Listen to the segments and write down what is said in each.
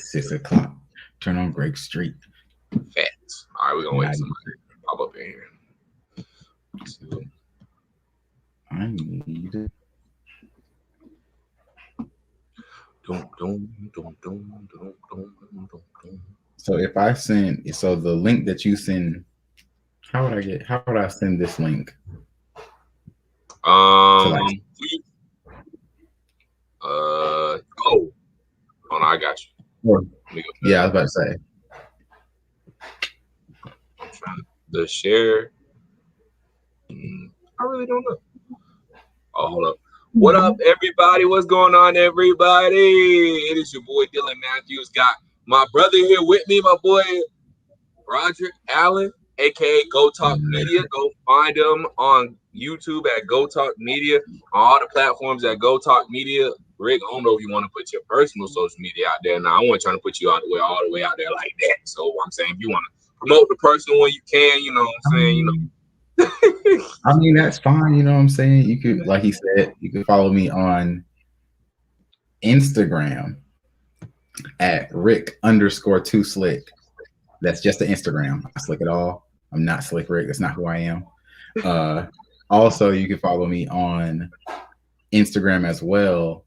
6 o'clock. Turn on Greg Street. Facts. All right, we're gonna wait somebody to pop up in here. I need. So if I send, so the link that you send, how would I send this link? Oh, no, I got you. Yeah, I was about to say. I'm trying to share. I really don't know. Oh, hold up. What up, everybody? What's going on, everybody? It is your boy Dylan Matthews. Got my brother here with me, my boy Roderick Allen, aka Go Talk Media. Go find him on YouTube at Go Talk Media, on all the platforms at Go Talk Media. Rick, I don't know if you want to put your personal social media out there. Now, I wasn't trying to put you all the way out there like that. So I'm saying, if you want to promote the personal one, you can. You know what I'm saying? You know. I mean, that's fine. You know what I'm saying? You could, like he said, you could follow me on Instagram at Rick_2Slick. That's just the Instagram. I slick it all. I'm not Slick Rick. That's not who I am. Also, you can follow me on Instagram as well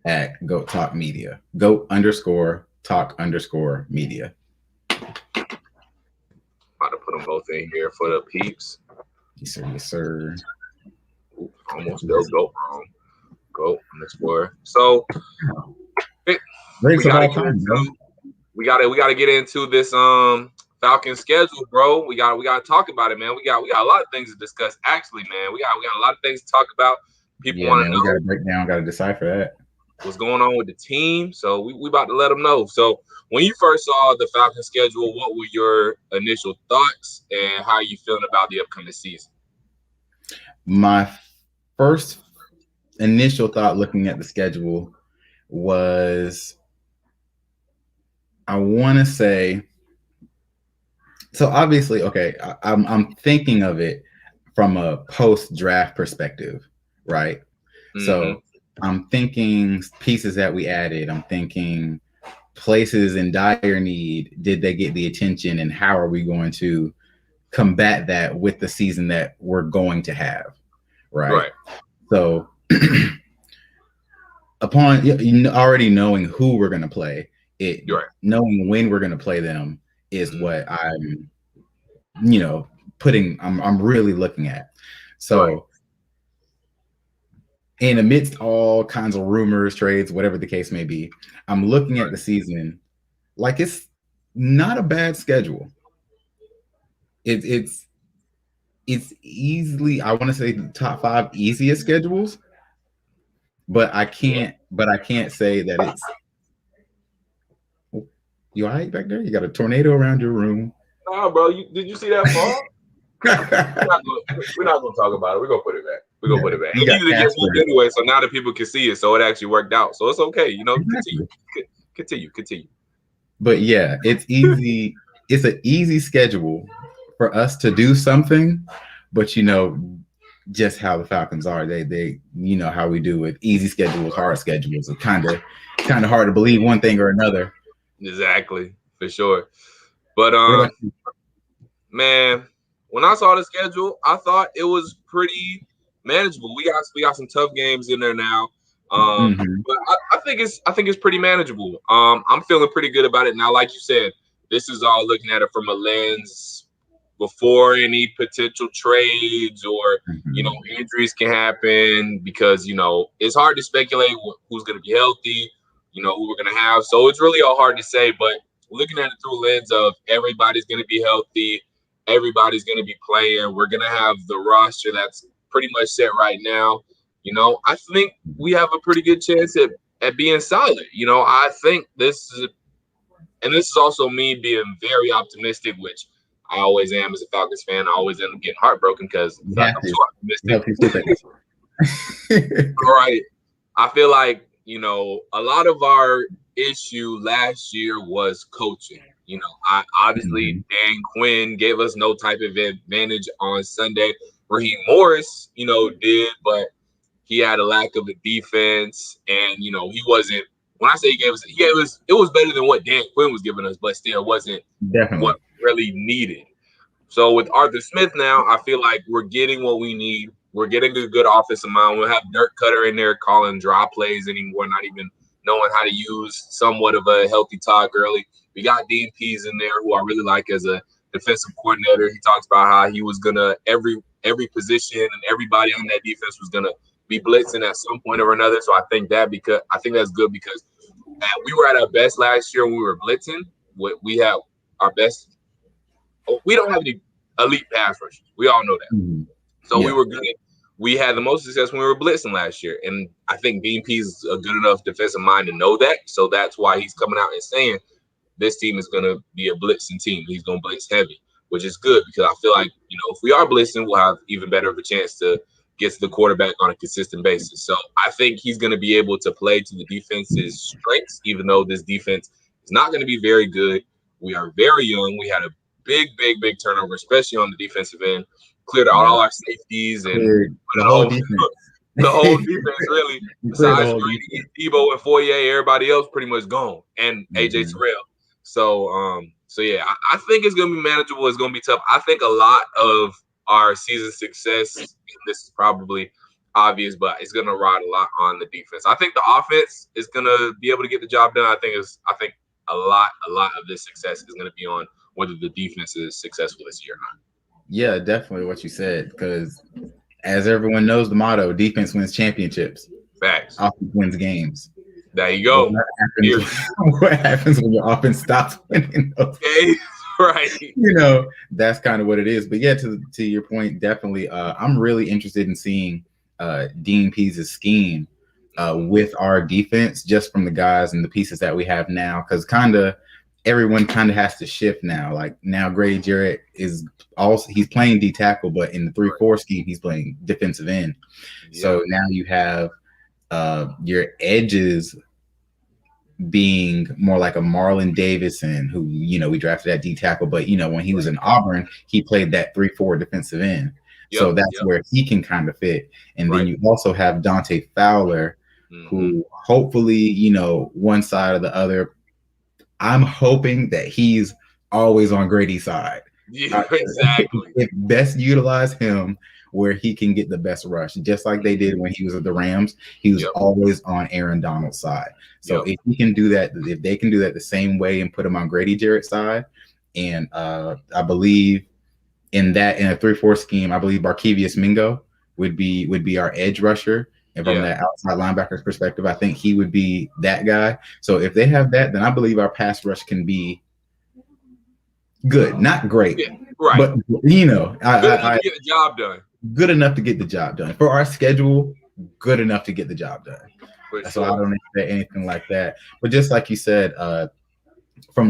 at Goat Talk Media. Goat_talk_media. About to put them both in here for the peeps. Yes, sir. Yes, sir. Ooh, almost still go wrong. Go _. So we gotta get into this Falcon schedule, bro. We gotta talk about it, man. We got a lot of things to discuss. Actually, man, we got a lot of things to talk about. People want to know. We gotta break down. Gotta decipher that. What's going on with the team? So we about to let them know. So when you first saw the Falcon schedule, what were your initial thoughts, and how are you feeling about the upcoming season? My first initial thought looking at the schedule was, I want to say, so obviously, okay, I'm thinking of it from a post-draft perspective, right? Mm-hmm. So I'm thinking pieces that we added. I'm thinking places in dire need. Did they get the attention, and how are we going to combat that with the season that we're going to have, right? So upon already knowing who we're going to play, knowing when we're going to play them is what I'm, I'm really looking at. So in amidst all kinds of rumors, trades, whatever the case may be, I'm looking at the season like it's not a bad schedule. It's easily, I want to say, the top 5 easiest schedules, but I can't say that it's. You all right back there? You got a tornado around your room. Nah, bro. Did you see that fall? We're not gonna talk about it. We're gonna put it back. We're gonna put it back. It needed to get moved anyway, so now that people can see it, so it actually worked out. So it's okay. Continue. But yeah, it's easy. It's an easy schedule for us to do something, but just how the Falcons are. They how we do with easy schedules, hard schedules. It's kind of hard to believe one thing or another. Exactly, for sure. But man, when I saw the schedule, I thought it was pretty manageable. We got some tough games in there now. But I think it's pretty manageable. I'm feeling pretty good about it now. Like you said, this is all looking at it from a lens before any potential trades or injuries can happen, because it's hard to speculate who's going to be healthy, who we're going to have. So it's really all hard to say. But looking at it through a lens of everybody's going to be healthy, everybody's going to be playing, we're going to have the roster that's pretty much set right now. I think we have a pretty good chance at being solid. I think this is also me being very optimistic, which I always am as a Falcons fan. I always end up getting heartbroken because I'm too optimistic. All right. I feel like, a lot of our issue last year was coaching. Obviously Dan Quinn gave us no type of advantage on Sunday. Raheem Morris, did, but he had a lack of a defense, and he wasn't when I say he gave us, it was better than what Dan Quinn was giving us, but still wasn't Definitely what really needed. So with Arthur Smith now, I feel like we're getting what we need. We're getting a good offensive mind. We'll have Dirk Cutter in there calling draw plays anymore, not even knowing how to use somewhat of a healthy Todd Gurley. We got Dean Pease in there, who I really like as a defensive coordinator. He talks about how he was gonna every position and everybody on that defense was gonna be blitzing at some point or another. So I think that's good because we were at our best last year when we were blitzing. We have our best. We don't have any elite pass rushers. We all know that. Mm-hmm. So we were good. We had the most success when we were blitzing last year. And I think Dean Pease is a good enough defensive mind to know that. So that's why he's coming out and saying this team is going to be a blitzing team. He's going to blitz heavy, which is good because I feel like, if we are blitzing, we'll have even better of a chance to get to the quarterback on a consistent basis. So I think he's going to be able to play to the defense's strengths, even though this defense is not going to be very good. We are very young. We had a big turnover, especially on the defensive end. Cleared out all our safeties and the whole defense. The whole defense, really. Besides Debo and Foye, everybody else pretty much gone, and AJ Terrell. So yeah, I think it's gonna be manageable. It's gonna be tough. I think a lot of our season success, and this is probably obvious, but it's gonna ride a lot on the defense. I think the offense is gonna be able to get the job done. I think a lot of this success is gonna be on whether the defense is successful this year or not. Yeah, definitely what you said, because as everyone knows the motto, defense wins championships. Facts. Offense wins games. There you go. What happens when your offense stops winning? Okay, right. That's kind of what it is. But yeah, to your point, definitely, I'm really interested in seeing Dean Pease's scheme with our defense, just from the guys and the pieces that we have now, because everyone kind of has to shift now. Like now, Grady Jarrett he's playing D tackle, but in the 3-4 scheme, he's playing defensive end. Yeah. So now you have your edges being more like a Marlon Davison, who we drafted at D tackle, but when he was in Auburn, he played that 3-4 defensive end. Yep, so that's where he can kind of fit. And then you also have Dante Fowler, who hopefully one side or the other. I'm hoping that he's always on Grady's side. Yeah, exactly. If best utilize him where he can get the best rush, just like they did when he was at the Rams. He was always on Aaron Donald's side. So if he can do that, if they can do that the same way and put him on Grady Jarrett's side, and I believe in a 3-4 scheme, I believe Barkevious Mingo would be our edge rusher. And from that outside linebacker's perspective, I think he would be that guy. So if they have that, then I believe our pass rush can be good, not great, right? But good enough to get the job done. Good enough to get the job done for our schedule. Good enough to get the job done. So I don't expect anything like that. But just like you said,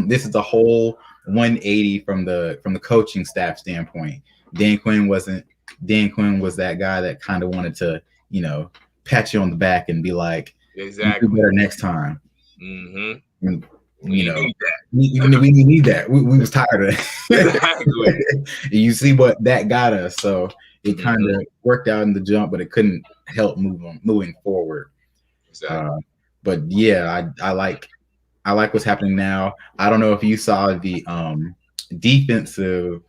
this is a whole 180 from the coaching staff standpoint. Dan Quinn was that guy that kind of wanted to pat you on the back and be like, exactly, do better next time. Mm-hmm. And, we need that. We need that. We was tired of that. Exactly. You see what that got us. So it kind of worked out in the jump, but it couldn't help moving forward. Exactly. But yeah, I like what's happening now. I don't know if you saw the defensive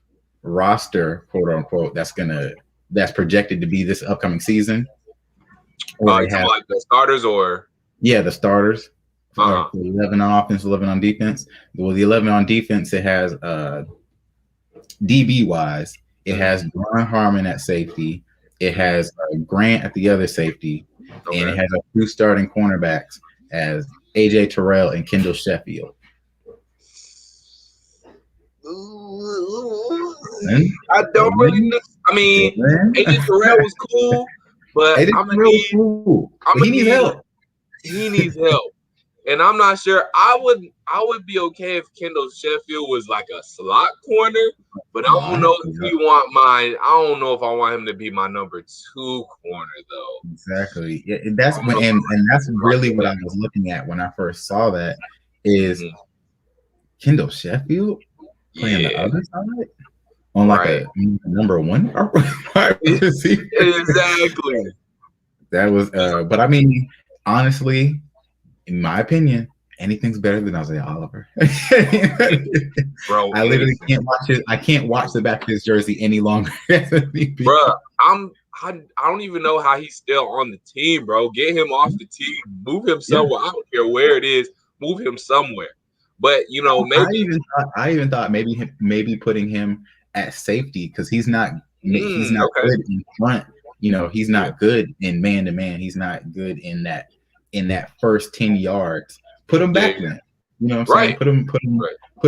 roster, quote unquote, that's projected to be this upcoming season. Like the starters, or the starters. 11 on offense, 11 on defense. Well, the 11 on defense, it has DB wise, it has Ron Harmon at safety, it has Grant at the other safety, and it has 2 starting cornerbacks as AJ Terrell and Kendall Sheffield. I don't really. I mean, AJ Terrell was cool, but he needs help. He needs help. And I'm not sure. I would be okay if Kendall Sheffield was like a slot corner, but I don't know if I don't know if I want him to be my number 2 corner though. Exactly. Yeah, that's really what I was looking at when I first saw that is Kendall Sheffield playing the other side on like a number 1. Exactly. That was but I mean, honestly, in my opinion, anything's better than Isaiah Oliver. Bro, I literally can't watch it. I can't watch the back of his jersey any longer. Bro, I don't even know how he's still on the team, bro. Get him off the team. Move him somewhere. I don't care where it is. Move him somewhere. But maybe I even thought maybe putting him at safety because he's not good in front. He's not good in man to man. He's not good in that first 10 yards. Put him back then. You know what I'm saying? Put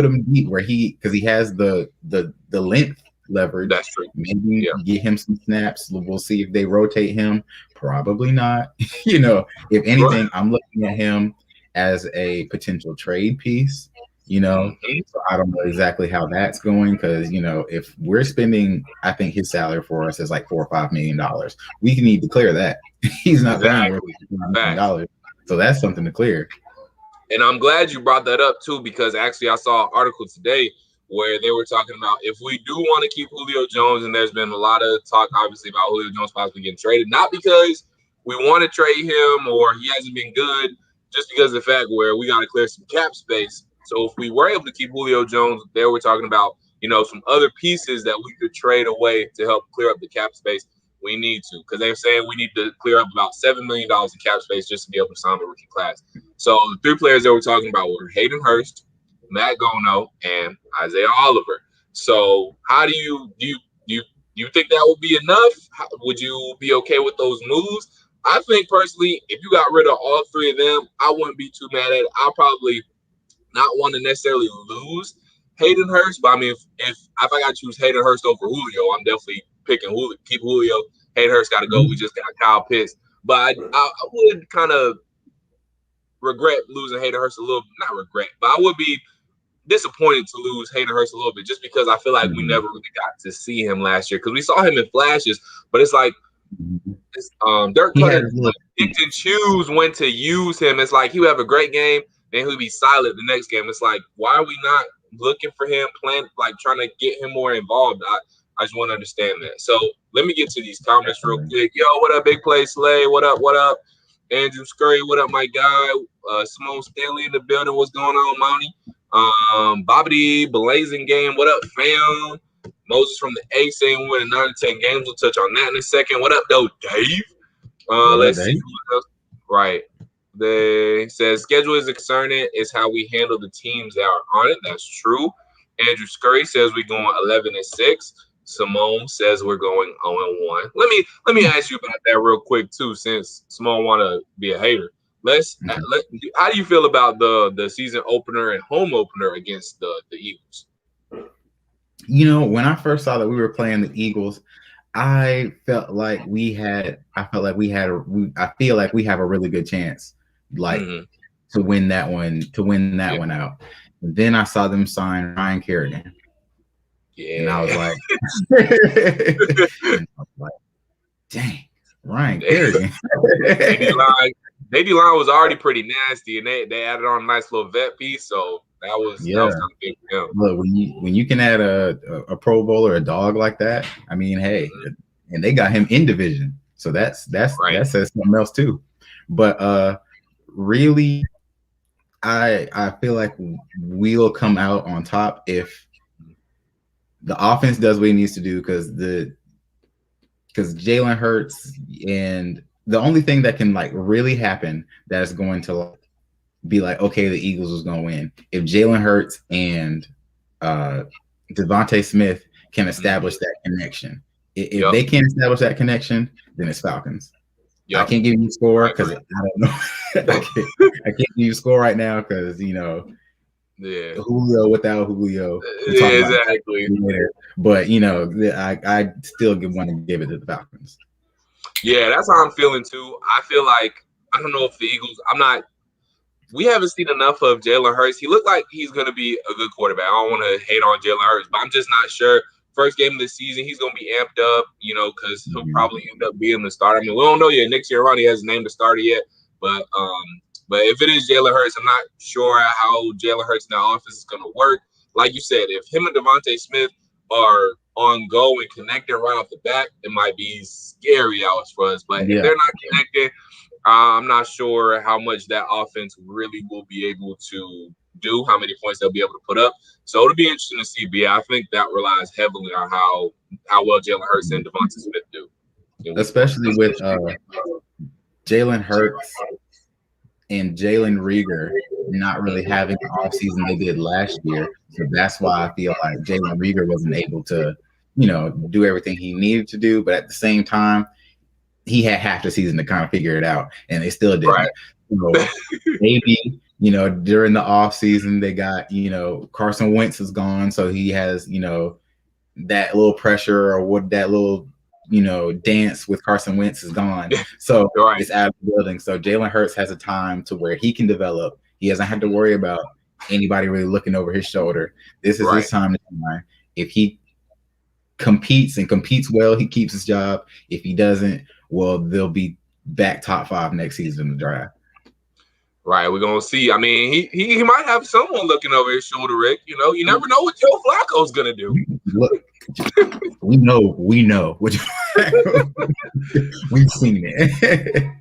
him deep where because he has the length leverage. That's true. Maybe get him some snaps. We'll see if they rotate him. Probably not. If anything, I'm looking at him as a potential trade piece. So I don't know exactly how that's going because if we're spending, I think his salary for us is like $4 or $5 million. We need to clear that. He's not paying $4 million, so that's something to clear. And I'm glad you brought that up too, because actually I saw an article today where they were talking about if we do want to keep Julio Jones, and there's been a lot of talk obviously about Julio Jones possibly getting traded, not because we want to trade him or he hasn't been good, just because of the fact where we got to clear some cap space. So if we were able to keep Julio Jones, they were talking about, some other pieces that we could trade away to help clear up the cap space. We need to, because they're saying we need to clear up about $7 million in cap space just to be able to sign the rookie class. So the three players that we're talking about were Hayden Hurst, Matt Gono, and Isaiah Oliver. So how do you think that would be enough? Would you be okay with those moves? I think personally, if you got rid of all three of them, I wouldn't be too mad at it. I'll probably not want to necessarily lose Hayden Hurst, but I mean, if I got to choose Hayden Hurst over Julio, I'm definitely picking Julio. Keep Julio. Hayden Hurst got to go. We just got Kyle Pitts, but I would kind of regret losing Hayden Hurst a little. Not regret, but I would be disappointed to lose Hayden Hurst a little bit, just because I feel like we never really got to see him last year, because we saw him in flashes, but it's like Dirk Cutter picked and choose when to use him. It's like he would have a great game, then he'll be silent the next game. It's like, why are we not looking for him, trying to get him more involved? I just want to understand that. So let me get to these comments real quick. Yo, what up, Big Play Slay? What up? What up? Andrew Scurry, what up, my guy? Simone Stanley in the building. What's going on, Monty? Bobbity, Blazing Game. What up, fam? Moses from the A saying we're in 9 to 10 games. We'll touch on that in a second. What up, though, Dave? Let's see who else. Right. They says schedule is concerning is how we handle the teams that are on it. That's true. Andrew Scurry says we're going 11-6. Simone says we're going 0-1. Let me ask you about that real quick too, since Simone want to be a hater. How do you feel about the season opener and home opener against the Eagles? When I first saw that we were playing the Eagles, I feel like we have a really good chance, to win that one out. And then I saw them sign Ryan Kerrigan. Yeah. And I was like, dang, Ryan Kerrigan. They D-line was already pretty nasty, and they added on a nice little vet piece, so that was kind of big for them. Look, when you can add a Pro Bowl or a dog like that, I mean, hey, and they got him in division, so that says something else too. But really, I feel like we'll come out on top if the offense does what it needs to do, because Jalen Hurts, and the only thing that can really happen that is going to be okay, the Eagles is going to win if Jalen Hurts and Devontae Smith can establish that connection. If they can't establish that connection, then it's Falcons. I can't give you a score because I don't know. I can't give you a score right now because Julio without Julio. Exactly. But I still want to give it to the Falcons. Yeah, that's how I'm feeling too. I feel like I don't know if the Eagles. We haven't seen enough of Jalen Hurts. He looked like he's going to be a good quarterback. I don't want to hate on Jalen Hurts, but I'm just not sure. First game of the season, he's going to be amped up, because he'll probably end up being the starter. I mean, we don't know yet. Next year, Ronnie hasn't named the starter yet, but if it is Jalen Hurts, I'm not sure how Jalen Hurts in that offense is going to work. Like you said, if him and Devontae Smith are on go and connecting right off the bat, it might be scary hours for us. But if they're not connecting, I'm not sure how much that offense really will be able to do, how many points they'll be able to put up. So it'll be interesting to see. But yeah, I think that relies heavily on how well Jalen Hurts and Devonta Smith do. Especially with Jalen Hurts and Jalen Reagor not really having the offseason they did last year. So that's why I feel like Jalen Reagor wasn't able to, do everything he needed to do. But at the same time, he had half the season to kind of figure it out, and they still didn't. Right. So maybe, during the offseason, they got, Carson Wentz is gone. So he has, that little pressure or what that little, dance with Carson Wentz is gone. So right. It's out of the building. So Jalen Hurts has a time to where he can develop. He doesn't have to worry about anybody really looking over his shoulder. This is his time to shine. If he competes well, he keeps his job. If he doesn't, well, they'll be back top 5 next season in the draft. Right, we're gonna see. I mean, he might have someone looking over his shoulder, Rick. You never know what Joe Flacco's gonna do. Look, we know what we've seen it.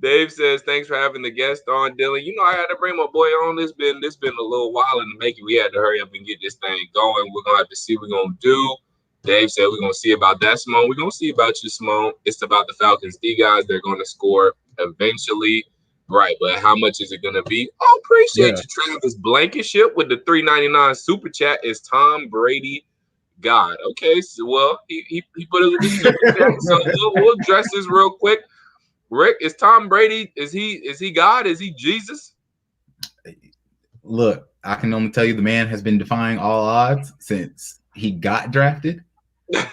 Dave says, "Thanks for having the guest on, Dylan. I had to bring my boy on. This been a little while in the making. We had to hurry up and get this thing going. We're gonna have to see what we're gonna do." Dave said, "We're gonna see about that, Simone. We're gonna see about you, Simone. It's about the Falcons D guys. They're gonna score eventually, right? But how much is it gonna be? Oh, appreciate you, Travis Blankenship, with the $3.99 super chat. Is Tom Brady God? Okay, so he put it in the super chat. So we'll address this real quick. Rick, is Tom Brady, is he God? Is he Jesus? Look, I can only tell you the man has been defying all odds since he got drafted.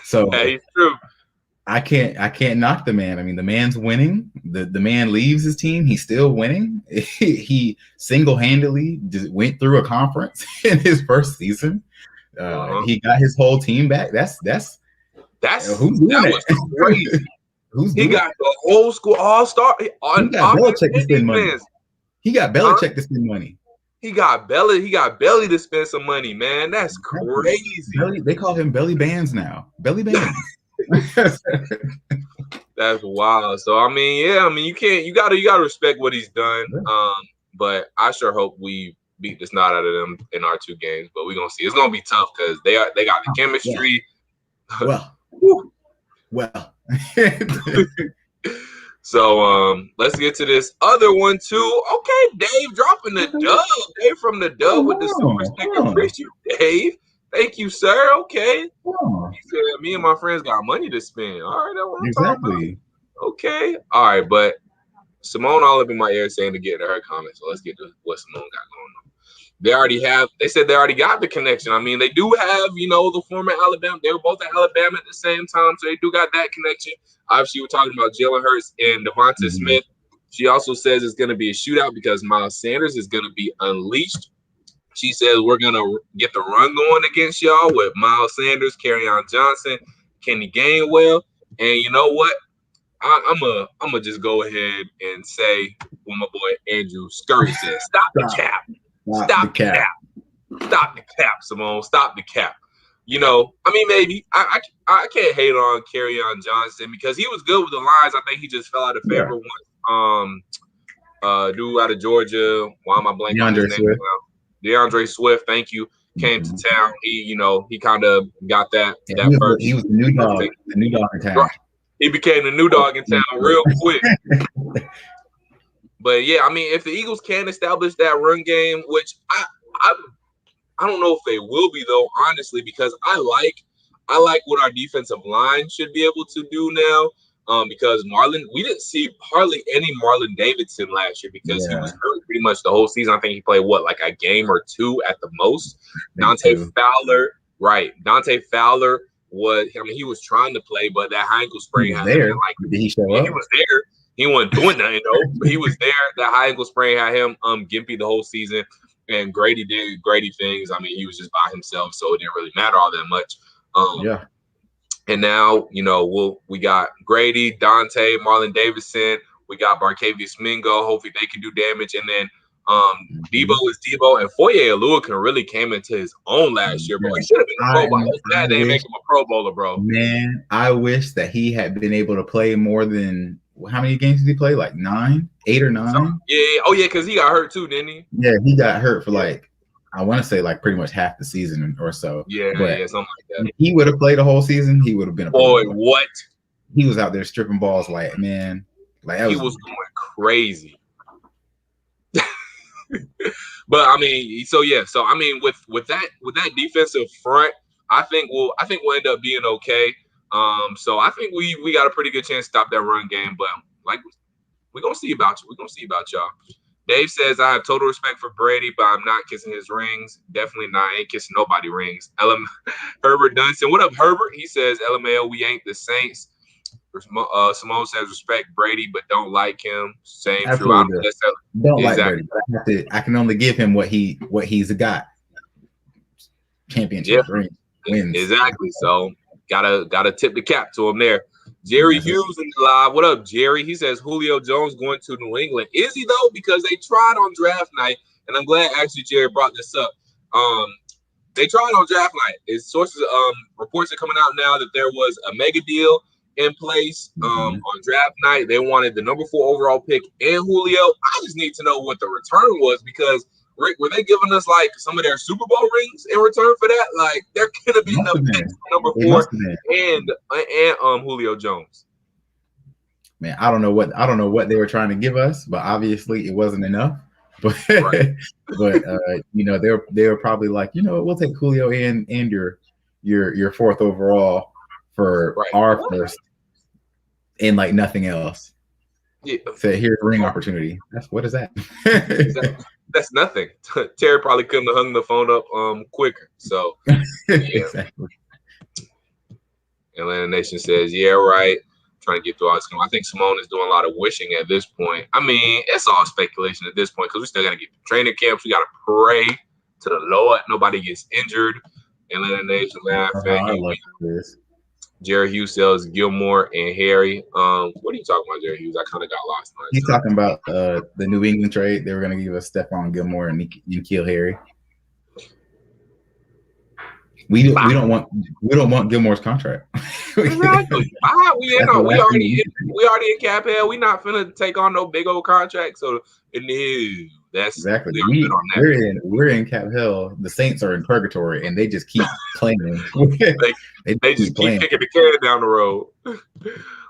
So it's true. I can't knock the man. I mean, the man's winning. The man leaves his team. He's still winning. He single-handedly just went through a conference in his first season. He got his whole team back. That's who's doing that was crazy. He got the whole school all-star. He got Belichick to spend money. He got Belichick to spend money. He got Belly to spend some money, man. That's crazy. They call him Belly Bands now. Belly Bands. That's wild. So you gotta respect what he's done. But I sure hope we beat the snot out of them in our 2 games. But we're gonna see. It's gonna be tough because they got the chemistry. Well. So let's get to this other one too. Okay, Dave dropping the dub. Dave from the dub with the super sticker. Appreciate you, Dave. Thank you, sir. Okay. He said, me and my friends got money to spend. All right, that's what I'm talking about. Okay. All right, but Simone all up in my ear saying to get to her comments. So let's get to what Simone got going on. They said they already got the connection. I mean, they do have, the former Alabama. They were both at Alabama at the same time, so they do got that connection. Obviously, we're talking about Jalen Hurts and Devonta Smith. She also says it's going to be a shootout because Miles Sanders is going to be unleashed. She says we're going to get the run going against y'all with Miles Sanders, Kerryon Johnson, Kenny Gainwell. And you know what? I'm gonna just go ahead and say what my boy Andrew Scurry said. Stop the cap. Stop the cap. Stop the cap, Simone. Stop the cap. Maybe I can't hate on Kerryon Johnson because he was good with the lines. I think he just fell out of favor once. Dude out of Georgia. Why am I blanking on his name now? DeAndre Swift, thank you. Came to town. He kind of got that first. He was the new dog. The new dog in town. Right. He became the new dog in town real quick. But yeah, if the Eagles can establish that run game, which I don't know if they will be though, honestly, because I like what our defensive line should be able to do now. Because we didn't see hardly any Marlon Davidson last year because he was hurt pretty much the whole season. I think he played like a game or 2 at the most. Dante Fowler he was trying to play, but that high ankle sprain had him. Did he show up? He was there. He wasn't doing nothing though. But he was there. That high ankle sprain had him gimpy the whole season. And Grady did Grady things. He was just by himself, so it didn't really matter all that much. And now, we got Grady, Dante, Marlon Davidson. We got Barkevius Mingo. Hopefully they can do damage. And then Debo is Debo. And Foye Oluokun really came into his own last year, bro. He should have been a Pro Bowler. They didn't make him a Pro Bowler, bro. Man, I wish that he had been able to play more than how many games did he play? Like 9, 8 or 9? Yeah. Oh yeah, because he got hurt too, didn't he? Yeah, he got hurt for like, I want to say like pretty much half the season or so. Yeah, but something like that. If he would have played the whole season, he would have been a boy. What? He was out there stripping balls like, man, like he was going crazy. But I mean, so I mean, with that defensive front, I think we'll end up being okay. So I think we got a pretty good chance to stop that run game. But like, we're gonna see about you. We're gonna see about y'all. Dave says, I have total respect for Brady, but I'm not kissing his rings. Definitely not. I ain't kissing nobody rings. Herbert Dunson. What up, Herbert? He says, LMAO, we ain't the Saints. Simone says, respect Brady, but don't like him. Same Absolutely true. Don't like Brady. But I can only give him what he's got. Championship rings. Wins. Exactly. So gotta tip the cap to him there. Jerry Hughes in the live. What up, Jerry? He says Julio Jones going to New England. Is he though? Because they tried on draft night, and I'm glad actually Jerry brought this up. They tried on draft night. It's sources reports are coming out now that there was a mega deal in place on draft night. They wanted the number 4 overall pick and Julio. I just need to know what the return was, because Rick, were they giving us like some of their Super Bowl rings in return for that? Like, there could have been enough picks for number 4 and Julio Jones. Man, I don't know what they were trying to give us, but obviously it wasn't enough. But but you know, they were probably like, you know, we'll take Julio and your 4th overall for our first, and like nothing else. Yeah. So here's a ring opportunity. What is that? That's nothing. Terry probably couldn't have hung the phone up quicker. So yeah. Exactly. Atlanta Nation says, yeah, right. Trying to get through all this. I think Simone is doing a lot of wishing at this point. I mean, it's all speculation at this point, because we still got to get to training camps. We got to pray to the Lord nobody gets injured. Atlanta Nation laughing. I love this. Jerry Hughes sells Gilmore and Harry. What are you talking about, Jerry Hughes? I kind of got lost. He's talking about the New England trade. They were going to give us Stephon Gilmore and N'Keal Harry. We don't want Gilmore's contract. Exactly. We already in cap hell. We not finna take on no big old contract. So that's exactly. We're in cap hell. The Saints are in purgatory, and they just keep claiming. they just keep kicking the can down the road.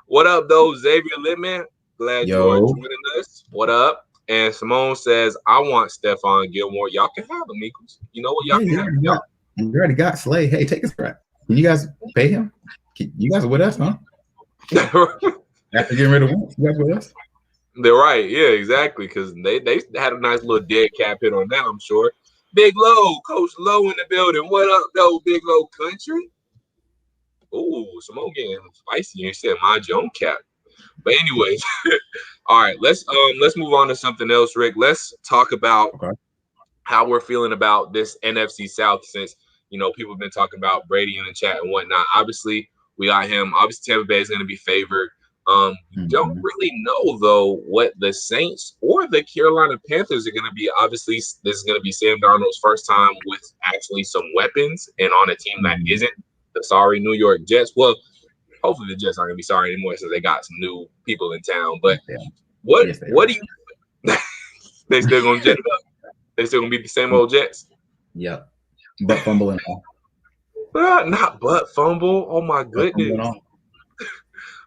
What up, though, Xavier Littman? Glad you're joining us. What up? And Simone says, I want Stephon Gilmore. Y'all can have him, Eagles. You know what? Y'all can have him. You already got Slay. Hey, take his crap. Can you guys pay him? You guys are with us, huh? After getting rid of Wentz, you guys with us? They're right. Yeah, exactly. Because they had a nice little dead cap hit on that, I'm sure. Big Low, Coach Low in the building. What up, though, Big Low Country? Ooh, Simone getting spicy. You said mind your own cap. But anyways, all right, let's move on to something else, Rick. Let's talk about how we're feeling about this NFC South, since people have been talking about Brady in the chat and whatnot. Obviously, we got him. Obviously, Tampa Bay is going to be favored. Don't really know, though, what the Saints or the Carolina Panthers are going to be. Obviously, this is going to be Sam Darnold's first time with actually some weapons and on a team that isn't the sorry New York Jets. Well, hopefully the Jets aren't going to be sorry anymore, since they got some new people in town. But what do you – they still going to jet it up? They still going to be the same old Jets? Yep. Butt fumble and all. Not butt fumble. Oh, my goodness.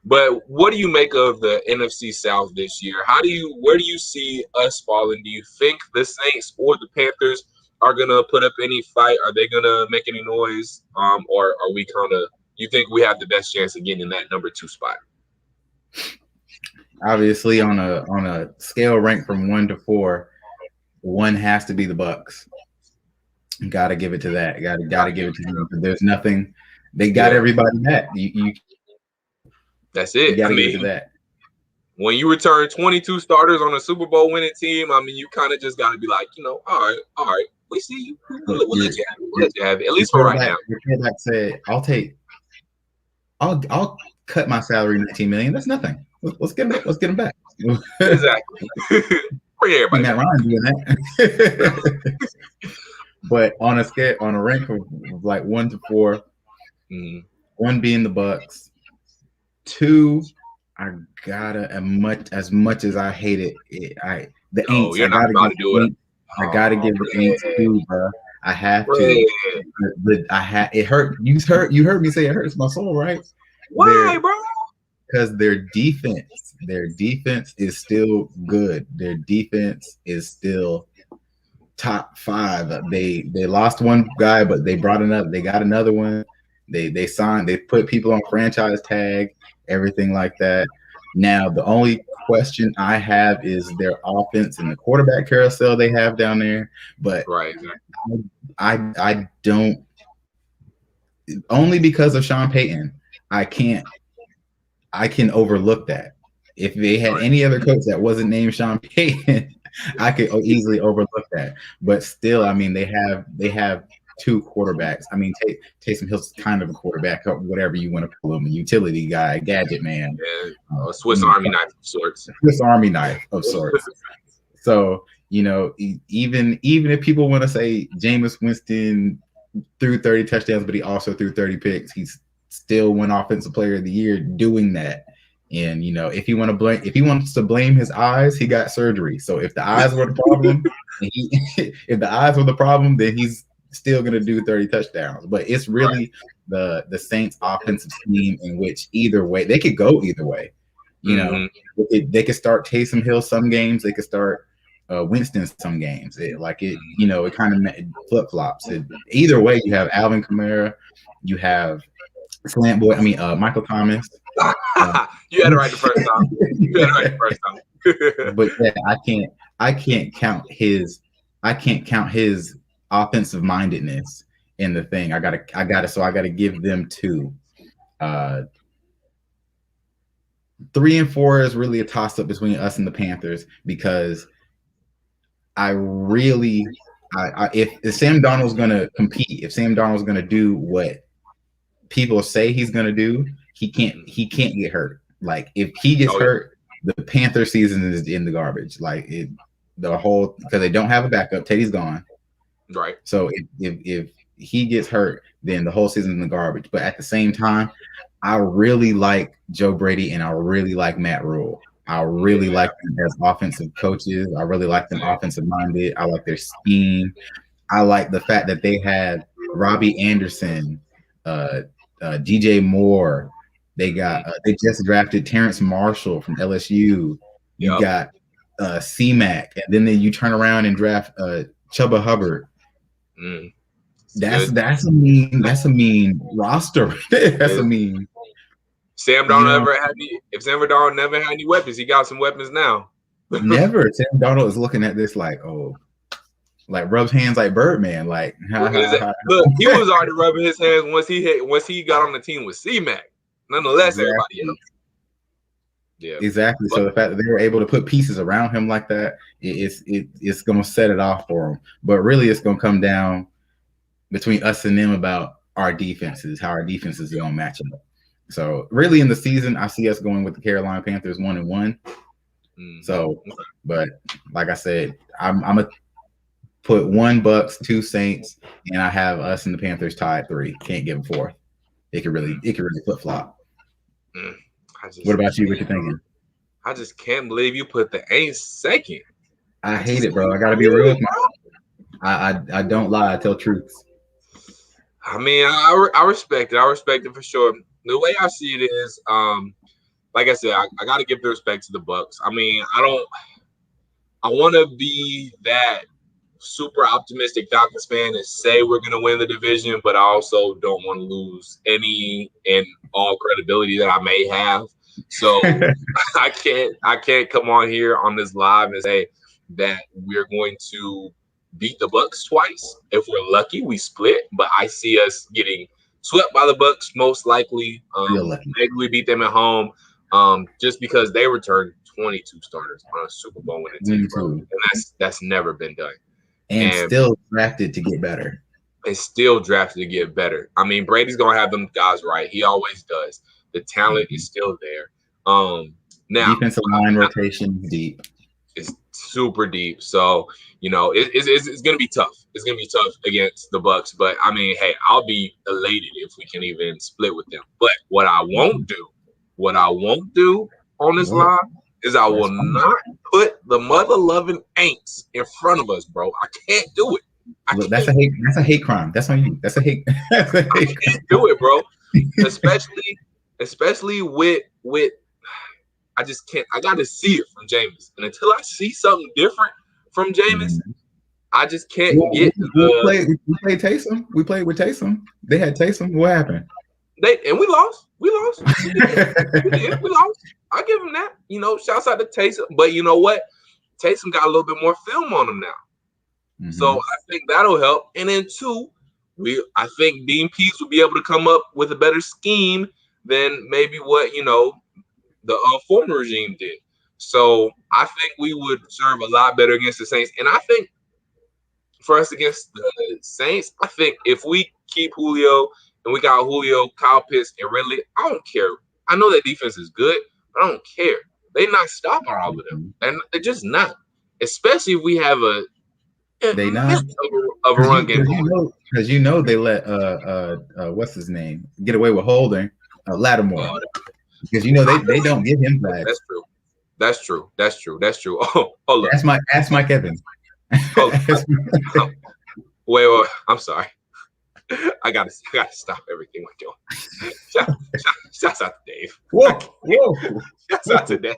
But what do you make of the NFC South this year? Where do you see us falling? Do you think the Saints or the Panthers are gonna put up any fight? Are they gonna make any noise? Or are we you think we have the best chance of getting in that number 2 spot? Obviously, on a scale ranked from 1 to 4, 1 has to be the Bucks. Got to give it to that. Got to give it to them. There's nothing. They got everybody back. You That's it. You get to that. When you return 22 starters on a Super Bowl winning team, I mean, you kind of just got to be like, all right, we see you. We'll let you have it. At least for right now. Your quarterback said, I'll cut my salary $19 million. That's nothing. Let's get him back. Exactly. Bring everybody. Matt Ryan doing that. But on a rank of like 1 to 4, 1 being the Bucks. 2, I gotta, as much as I hate it, the No, Aints. you're not about to do it. I gotta give the Aints too, bro. I have to. But it hurt. You heard me say it hurts my soul, right? Why, bro? Because their defense is still good. Their defense is still top 5. They lost one guy, but they got another one. They signed, they put people on franchise tag, everything like that. Now the only question I have is their offense and the quarterback carousel they have down there. But right, I don't, only because of Sean Payton, I can overlook that. If they had any other coach that wasn't named Sean Payton, I could easily overlook that. But still, I mean, they have 2 quarterbacks. I mean, Taysom Hill's kind of a quarterback, whatever you want to call him, a utility guy, gadget man. Yeah, a Swiss Army knife of sorts. Swiss Army knife of sorts. So, even if people want to say Jameis Winston threw 30 touchdowns, but he also threw 30 picks, he's still won Offensive Player of the Year doing that. And if he wants to blame his eyes, he got surgery. So if the eyes were the problem, then he's still gonna do 30 touchdowns. But it's really the Saints offensive scheme, in which either way they could go either way. They could start Taysom Hill some games, they could start Winston some games. It kind of flip flops. Either way, you have Alvin Kamara, you have Slant Boy. I mean, Michael Thomas. You had it right the first time. But yeah, I can't count his offensive mindedness in the thing. I gotta give them 2. 3 and 4 is really a toss up between us and the Panthers, because if Sam Darnold's gonna compete, if Sam Darnold's gonna do what people say he's gonna do, he can't get hurt. Like, if he gets hurt, the Panther season is in the garbage. Like, because they don't have a backup. Teddy's gone. Right. So if he gets hurt, then the whole season's in the garbage. But at the same time, I really like Joe Brady and I really like Matt Rule. I really like them as offensive coaches. I really like them offensive minded. I like their scheme. I like the fact that they had Robbie Anderson, DJ Moore. They just drafted Terrence Marshall from LSU. You got C-Mac, and then you turn around and draft Chuba Hubbard. That's a mean roster. That's a mean. Sam Darnold if Sam Darnold never had any weapons, he got some weapons now. Never. Sam Darnold is looking at this like rubs hands like Birdman. Like, look, he was already rubbing his hands once he got on the team with C-Mac. Nonetheless, everybody else. Yeah, exactly. So the fact that they were able to put pieces around him like that, it's going to set it off for him. But really, it's going to come down between us and them about our defenses, how our defenses are going to match up. So really, in the season, I see us going with the Carolina Panthers 1-1. So, but like I said, I'm gonna put 1 Bucks, 2 Saints, and I have us and the Panthers tied 3. Can't give a 4th. It could really flip flop. What about you? What you thinking? I just can't believe you put the Aints second. I hate it, bro. I gotta be real with I don't lie. I tell truths. I mean, I respect it. I respect it for sure. The way I see it is, like I said, I got to give the respect to the Bucks. I mean, I want to be that super optimistic Falcons fan and say we're going to win the division, but I also don't want to lose any and all credibility that I may have. So I can't come on here on this live and say that we're going to beat the Bucks twice. If we're lucky, we split, but I see us getting swept by the Bucks most likely. Maybe we beat them at home, just because they returned 22 starters on a Super Bowl winning team, bro. And that's never been done. And still drafted to get better. And still drafted to get better. I mean, Brady's gonna have them guys right. He always does. The talent is still there. Now defensive line rotation deep. It's super deep. So, it's going to be tough. It's going to be tough against the Bucks. But, I mean, hey, I'll be elated if we can even split with them. But what I won't do on this line is I will not put the mother-loving ain'ts in front of us, bro. I can't do it. Look, that's a hate crime. That's on you. That's a hate. That's a hate I can't do it, bro. Especially with I just can't. I got to see it from Jameis, and until I see something different from Jameis, I just can't get. We played Taysom. We played with Taysom. They had Taysom. What happened? We lost. We lost. We lost. I give him that. You know, shouts out to Taysom. But you know what? Taysom got a little bit more film on him now. Mm-hmm. So I think that'll help. And then two, I think Dean Pease will be able to come up with a better scheme than maybe what, you know, the former regime did. So I think we would serve a lot better against the Saints. And I think for us against the Saints, I think if we keep Julio and we got Julio, Kyle Pitts, and Ridley, I don't care. I know that defense is good, but I don't care. They're not stopping all of them. And they're just not. Especially if we have a run game. Because you know they let what's his name get away with holding Lattimore. Because you know they don't give him flags. That's true. Oh, hold up. Ask Mike Evans. Wait, I'm sorry. I gotta stop everything we're doing. Shouts out to Dave. Whoa. Shouts out to Dave.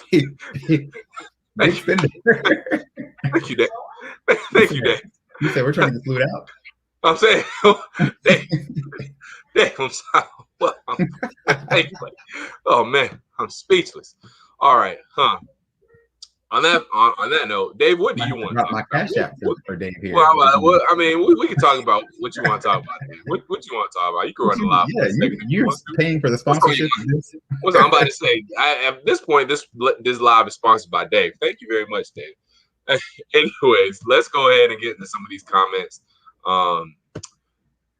Thank you, Dave. Thank you, Dave. You said we're trying to get flued out. I'm saying, Dave, I'm sorry. Thank you, buddy. Oh man, I'm speechless. All right, On that note, Dave, what do you want? My cash app for Dave here. Well, I mean, we can talk about what you want to talk about. Dave. What you want to talk about? You can run a lot. Yeah, you're paying for the sponsorship. What's I'm about to say? At this point, this live is sponsored by Dave. Thank you very much, Dave. Anyways, let's go ahead and get into some of these comments.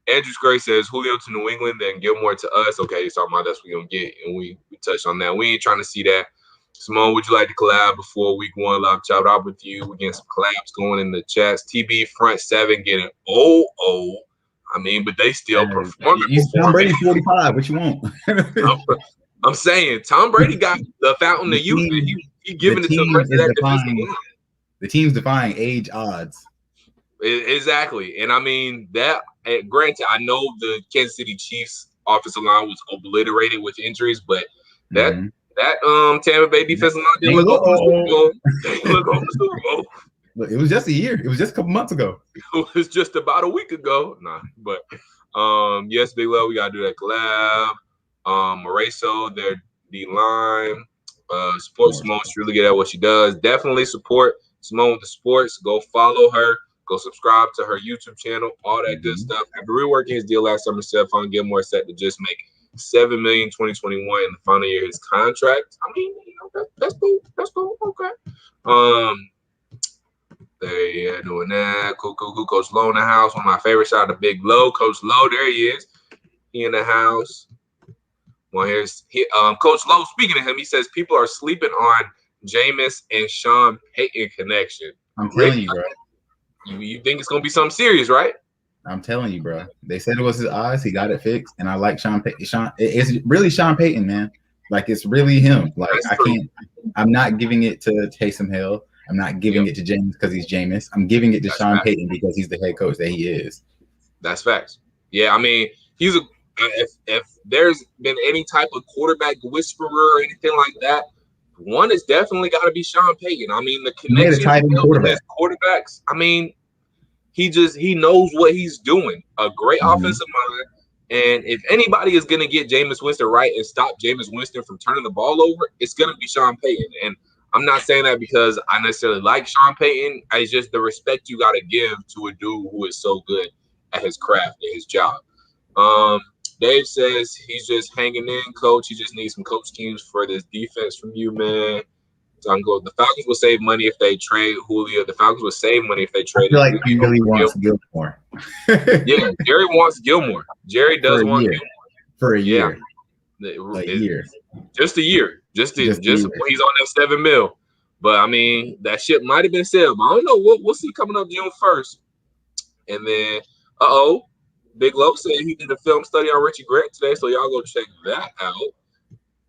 Andrew Gray says Julio to New England, then Gilmore to us. Okay, he's talking about that's what we're gonna get, and we touched on that. We ain't trying to see that. Simone, would you like to collab before week one? Live chat out with you. We getting some collabs going in the chats. TB front seven getting I mean, but they still performing. Tom Brady 45. What you want? I'm saying Tom Brady got the fountain of youth. He giving it to the rest of that division. The team's defying age odds. Exactly, and I mean that. Granted, I know the Kansas City Chiefs offensive line was obliterated with injuries, but that Tampa Bay defensive line didn't look over the Super Bowl. Look, it was just a year. It was just a couple months ago. It was just about a week ago. Nah, but yes, Big Love, we gotta do that collab. Moreso, their D line. Support Simone. She's really good at what she does. Definitely support Simone with the sports. Go follow her. Go subscribe to her YouTube channel. All that good stuff. After reworking his deal last summer, Stephon Gilmore set to just make $7 million in 2021 in the final year of his contract. I mean, you know, that's cool. That's cool. Okay. They're doing that. Cool. Coach Lowe in the house. One of my favorite shout out to Big Low. Coach Lowe, there he is. He in the house. Well, here's Coach Lowe. Speaking of him, he says people are sleeping on Jameis and Sean Payton connection. I'm telling you, bro. You think it's gonna be something serious, right? I'm telling you, bro. They said it was his eyes. He got it fixed, and I like Sean Payton. It's really Sean Payton, man. Like it's really him. Like I'm not giving it to Taysom Hill. I'm not giving it to James because he's Jameis. I'm giving it to Sean Payton because he's the head coach that he is. That's facts. Yeah, I mean, he's a. If there's been any type of quarterback whisperer or anything like that, one is definitely got to be Sean Payton. I mean, the connection with quarterbacks. I mean, he knows what he's doing. A great offensive mind. And if anybody is going to get Jameis Winston right and stop Jameis Winston from turning the ball over, it's going to be Sean Payton. And I'm not saying that because I necessarily like Sean Payton. It's just the respect you got to give to a dude who is so good at his craft and his job. Dave says he's just hanging in, coach. He just needs some coach schemes for this defense from you, man. So I'm going. The Falcons will save money if they trade Julio. The Falcons will save money if they trade. I feel like he really wants Gilmore. Yeah, Jerry wants Gilmore. Jerry does want Gilmore for a year. Yeah. Just a year. Just he's on that $7 million. But I mean, that shit might have been said. But I don't know. We'll see coming up June 1st. And then, Big Low said he did a film study on Richie Grant today, so y'all go check that out.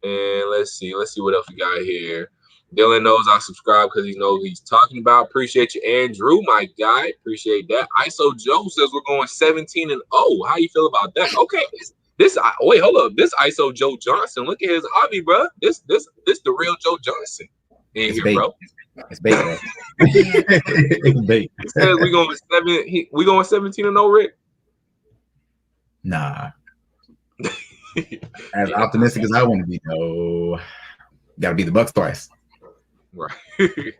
And let's see what else we got here. Dylan knows I subscribe because he knows what he's talking about. Appreciate you, Andrew, my guy. Appreciate that. ISO Joe says we're going 17-0. How you feel about that? Okay, wait, hold up. This ISO Joe Johnson. Look at his hobby, bro. This the real Joe Johnson in here, bait. bro. It's bait, bro. It's bait. He says we going 17-0, Rick. Nah. As optimistic as I want to be, though, gotta be the Bucks twice. Right.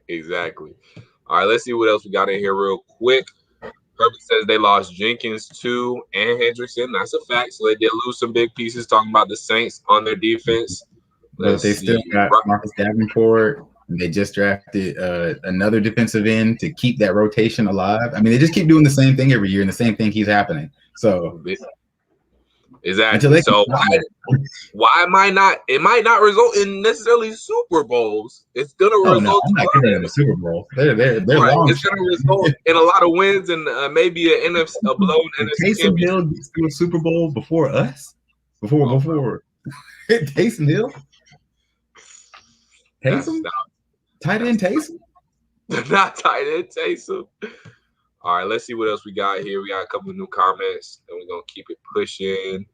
Exactly. All right, let's see what else we got in here real quick. Herbert says they lost Jenkins too and Hendrickson. That's a fact. So they did lose some big pieces. Talking about the Saints on their defense. But they still got Marcus Davenport. They just drafted another defensive end to keep that rotation alive. I mean, they just keep doing the same thing every year, and the same thing keeps happening. So exactly. So why might not? It might not result in necessarily Super Bowls. It's gonna result. No, I'm not giving them a Super Bowl. They're right. It's gonna result in a lot of wins and maybe a blown NFC. Taysom Hill gets to a Super Bowl before us. Before Taysom Hill. Taysom. Tight end Taysom. Not tight end Taysom. All right, let's see what else we got here. We got a couple of new comments, and we're gonna keep it pushing.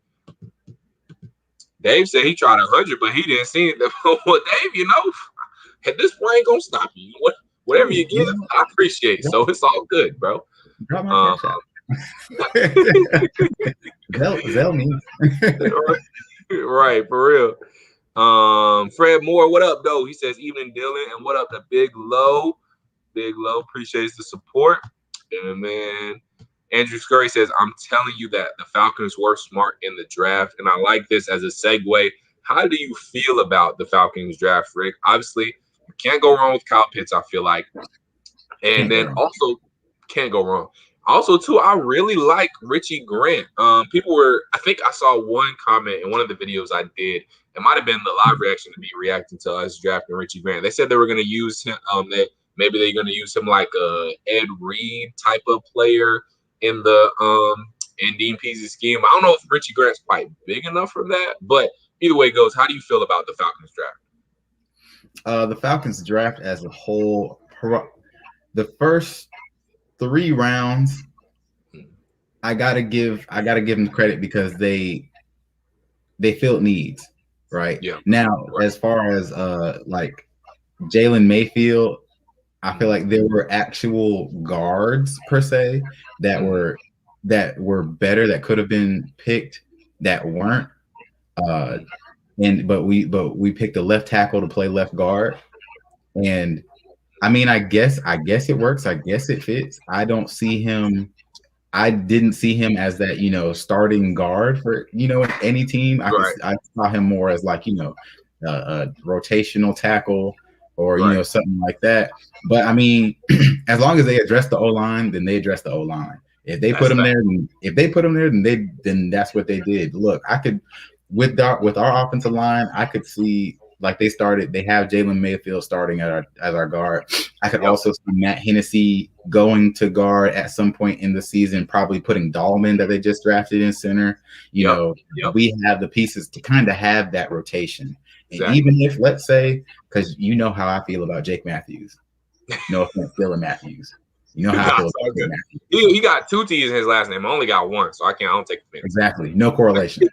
Dave said he tried 100, but he didn't see it. Well, Dave, at this point, ain't gonna stop you. Whatever you give, I appreciate. So it's all good, bro. Drop my Zell me. Right, for real. Fred Moore, what up, though? He says, evening, Dylan, and what up to Big Low? Big Low appreciates the support. And man, Andrew Scurry says, I'm telling you that the Falcons were smart in the draft. And I like this as a segue. How do you feel about the Falcons draft, Rick? Obviously, you can't go wrong with Kyle Pitts, I feel like. And then also, can't go wrong. Also, too, I really like Richie Grant. I think I saw one comment in one of the videos I did. It might have been the live reaction to me reacting to us drafting Richie Grant. They said they were going to use him. Maybe they're going to use him like a Ed Reed type of player in the in Dean Peasy's scheme. I don't know if Richie Grant's quite big enough for that, but either way it goes, how do you feel about the Falcons draft? The Falcons draft as a whole, the first 3 rounds, I gotta give them credit because they filled needs, right? Yeah. Now, as far as like Jalen Mayfield, I feel like there were actual guards per se that were better, that could have been picked, that weren't. But we picked a left tackle to play left guard, and I mean, I guess it works. I guess it fits. I didn't see him as that, starting guard for, any team. I saw him more as like, a rotational tackle or, something like that. But I mean, as long as they address the O-line, then they address the O-line. If they put him there, then that's what they did. Look, I could, with our offensive line, I could see, like, they have Jalen Mayfield starting as our guard. I could also see Matt Hennessy going to guard at some point in the season, probably putting Dahlman, that they just drafted, in center. We have the pieces to kind of have that rotation. And even if, let's say, because you know how I feel about Jake Matthews. No offense, Dylan Matthews. You know how I feel about Jake Matthews. He got 2 T's in his last name. I only got 1, so I don't take offense. Exactly. No correlation.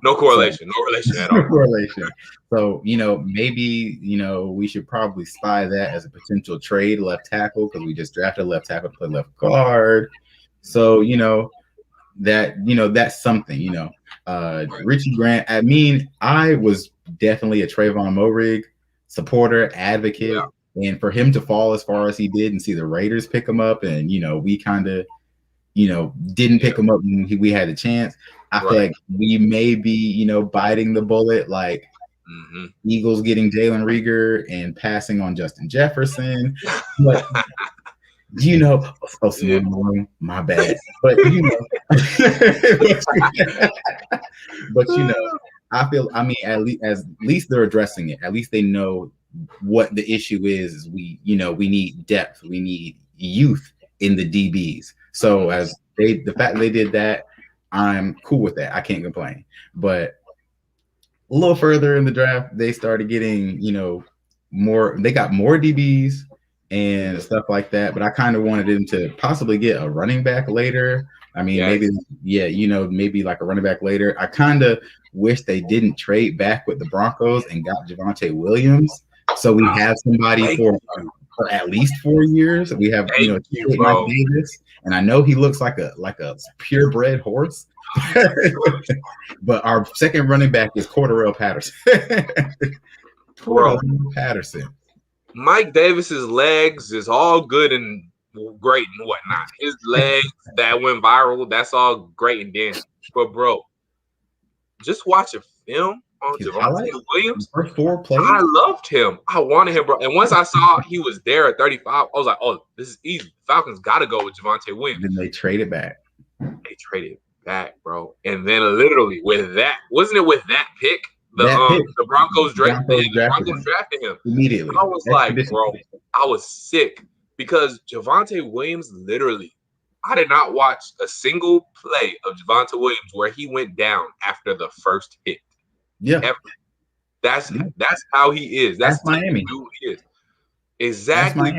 No correlation. No relation at all. No correlation. So, maybe, we should probably spy that as a potential trade left tackle, because we just drafted a left tackle to play left guard. So, that's something, Richie Grant. I mean, I was definitely a Trayvon Moehrig supporter, advocate. Yeah. And for him to fall as far as he did and see the Raiders pick him up, and, we kind of, didn't pick him up when we had a chance. I feel like we may be, biting the bullet, like Eagles getting Jalen Reagor and passing on Justin Jefferson. But, my bad. But, at least they're addressing it. At least they know what the issue is. We need depth. We need youth in the DBs. So the fact they did that, I'm cool with that. I can't complain. But a little further in the draft, they started getting, more. They got more DBs and stuff like that. But I kind of wanted them to possibly get a running back later. I mean, Yes. maybe like a running back later. I kind of wish they didn't trade back with the Broncos and got Javonte Williams, so we have somebody for at least 4 years. We have, Mike Davis, and I know he looks like a purebred horse. But our second running back is Cordarrelle Patterson. Patterson. Mike Davis's legs is all good and great and whatnot. His legs that went viral, that's all great and dandy. But bro, just watch a film on Javonte Williams. First 4 plays. I loved him. I wanted him, bro. And once I saw he was there at 35, I was like, oh, this is easy. Falcons got to go with Javonte Williams. Then they traded back. Bro. And then literally with that, wasn't it with that pick? The Broncos drafted him immediately. I was like, bro, I was sick because Javonte Williams literally, I did not watch a single play of Javonte Williams where he went down after the first hit. Yeah. Ever. That's how he is. That's Miami. Who he is. Exactly.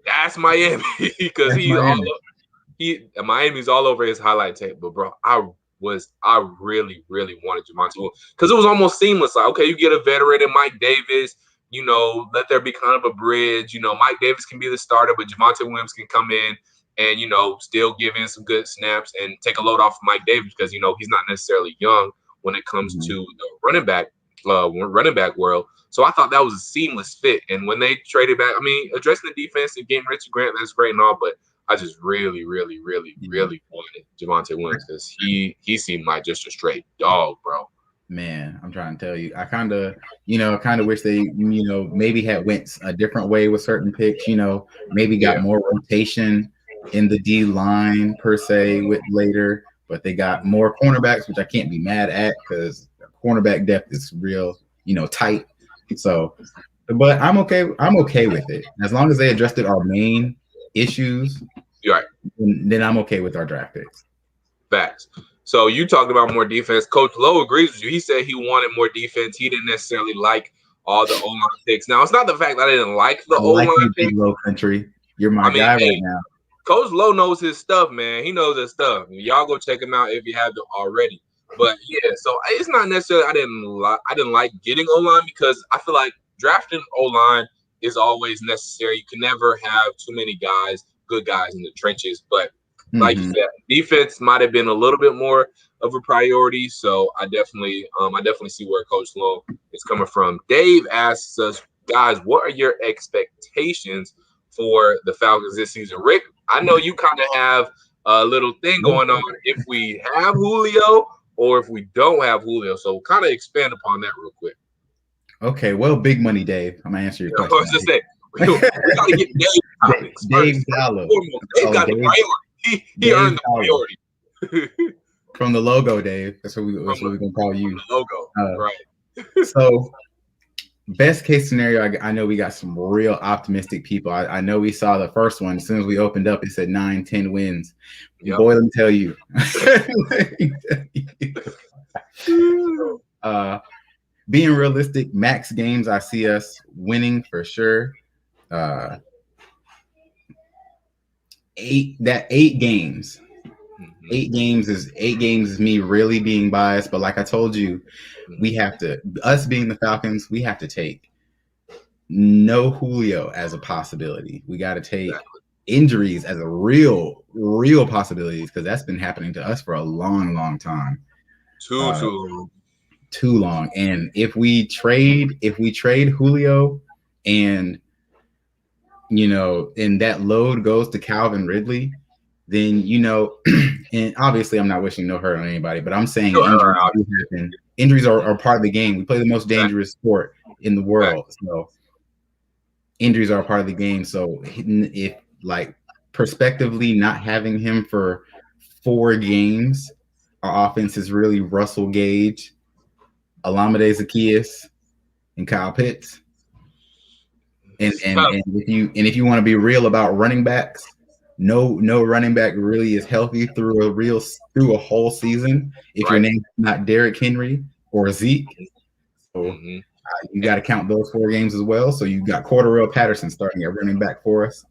That's Miami. Because Miami's all over his highlight tape. But bro, I really, really wanted Javonte Williams because it was almost seamless. Like, okay, you get a veteran in Mike Davis, let there be kind of a bridge. Mike Davis can be the starter, but Javonte Williams can come in and, still give in some good snaps and take a load off of Mike Davis because, he's not necessarily young when it comes to the running back world. So I thought that was a seamless fit. And when they traded back, I mean, addressing the defense and getting Richard Grant, that's great and all, but I just really, really, really, really wanted Javonte Williams because he seemed like just a straight dog, bro. Man, I'm trying to tell you, I kind of wish they, maybe had went a different way with certain picks, maybe got more rotation in the D line per se with later, but they got more cornerbacks, which I can't be mad at because cornerback depth is real, tight. So, but I'm okay with it as long as they addressed our main issues. Right. Then I'm okay with our draft picks. Facts. So you talked about more defense. Coach Lowe agrees with you. He said he wanted more defense. He didn't necessarily like all the O-line picks. Now, it's not the fact that I didn't like the O-line picks. Low country. You're my guy right now. Coach Lowe knows his stuff, man. He knows his stuff. Y'all go check him out if you haven't already. But yeah, so it's not necessarily I didn't like getting O-line because I feel like drafting O-line is always necessary. You can never have too many good guys in the trenches. But like you said, defense might have been a little bit more of a priority. So I definitely see where Coach Lowe is coming from. Dave asks us, guys, what are your expectations for the Falcons this season? Rick, I know you kind of have a little thing going on if we have Julio or if we don't have Julio. So kind of expand upon that real quick. Okay, well, big money, Dave. I'm gonna answer your question. I was just saying, we gotta get Dave Gallo. Dave got the priority. He earned the priority. From the logo, Dave. That's what we're gonna call you. The logo, right? So, best case scenario, I know we got some real optimistic people. I know we saw the first one. As soon as we opened up, it said 9-10 wins. Yep. Boy, let me tell you. Being realistic, max games, I see us winning for sure. 8 games. 8 games is me really being biased, but like I told you, us being the Falcons, we have to take no Julio as a possibility. We got to take injuries as a real possibility because that's been happening to us for a long time. Too long. And if we trade Julio and and that load goes to Calvin Ridley, then and obviously I'm not wishing no hurt on anybody, but I'm saying injuries are part of the game. We play the most dangerous sport in the world. So injuries are a part of the game. So if prospectively not having him for 4 games, our offense is really Russell Gage, Olamide Zaccheaus, and Kyle Pitts. And if you want to be real about running backs, no running back really is healthy through a whole season if your name's not Derrick Henry or Zeke. So you got to count those 4 games as well. So you got Cordarrelle Patterson starting at running back for us.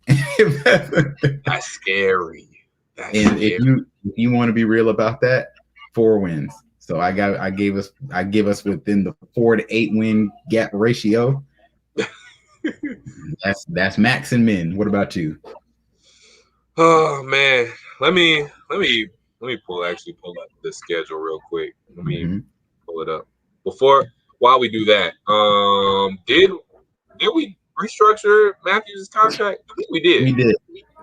That's scary. If you want to be real about that, 4 wins. So I give us within the 4 to 8 win gap ratio. That's max and min. What about you? Oh man, let me pull up the schedule real quick. Let me pull it up while we do that. Did we restructure Matthews' contract? I think we did.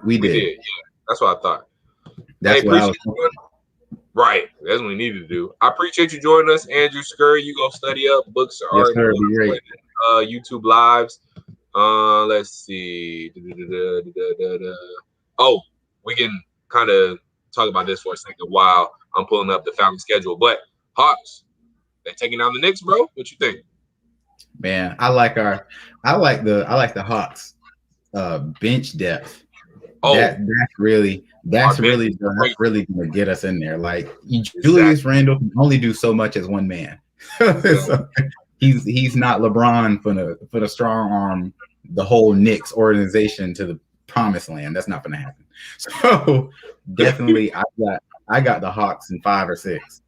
We did. Yeah, that's what I thought. That's what I was. Right, that's what we needed to do. I appreciate you joining us, Andrew Scurry. You go study up. Books are already great. YouTube lives. Let's see. Oh, we can kind of talk about this for a second while I'm pulling up the Falcon schedule. But Hawks, they taking down the Knicks, bro. What you think? Man, I like the Hawks bench depth. Oh, that's really gonna get us in there. Like Julius Randle can only do so much as one man. So, he's not LeBron for the strong arm the whole Knicks organization to the promised land. That's not gonna happen. So definitely I got the Hawks in 5 or 6.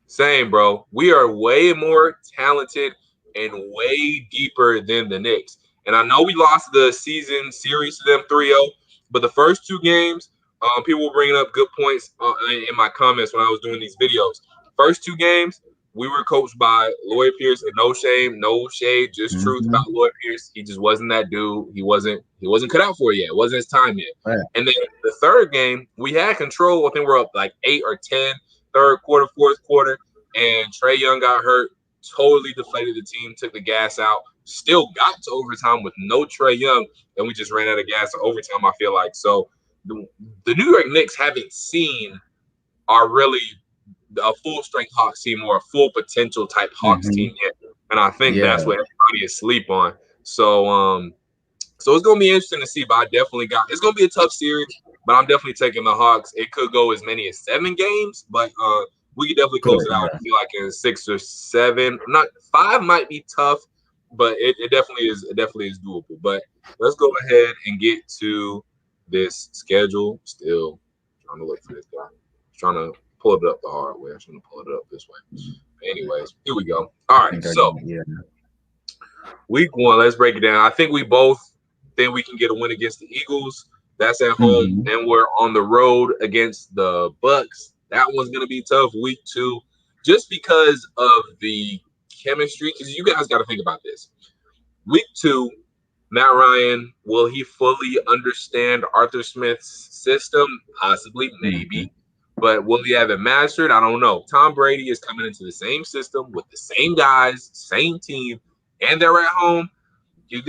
Same, bro. We are way more talented and way deeper than the Knicks. And I know we lost the season series to them 3-0, but the first 2 games, people were bringing up good points in my comments when I was doing these videos. First 2 games, we were coached by Lloyd Pierce, and no shame, no shade, just truth about Lloyd Pierce. He just wasn't that dude. He wasn't cut out for it yet. It wasn't his time yet. Right. And then the third game, we had control. I think we're up like 8 or 10, third quarter, fourth quarter, and Trae Young got hurt. Totally deflated the team, took the gas out, still got to overtime with no Trae Young, and we just ran out of gas in overtime, I feel like. So the New York Knicks haven't seen our really a full-strength Hawks team or a full potential type Hawks team yet. And I think that's what everybody is asleep on. So so it's going to be interesting to see, but it's going to be a tough series, but I'm definitely taking the Hawks. It could go as many as 7 games, but we could definitely close it out. I feel like in 6 or 7. Not 5 might be tough, but it definitely is doable. But let's go ahead and get to this schedule. Still trying to look for this guy. Trying to pull it up the hard way. I shouldn't pull it up this way. Anyways, here we go. All right, so week 1, let's break it down. I think we both think we can get a win against the Eagles. That's at home. Then we're on the road against the Bucks. That one's going to be tough. Week 2, just because of the chemistry, because you guys got to think about this. Week 2, Matt Ryan, will he fully understand Arthur Smith's system? Possibly, maybe. But will he have it mastered? I don't know. Tom Brady is coming into the same system with the same guys, same team, and they're at home. You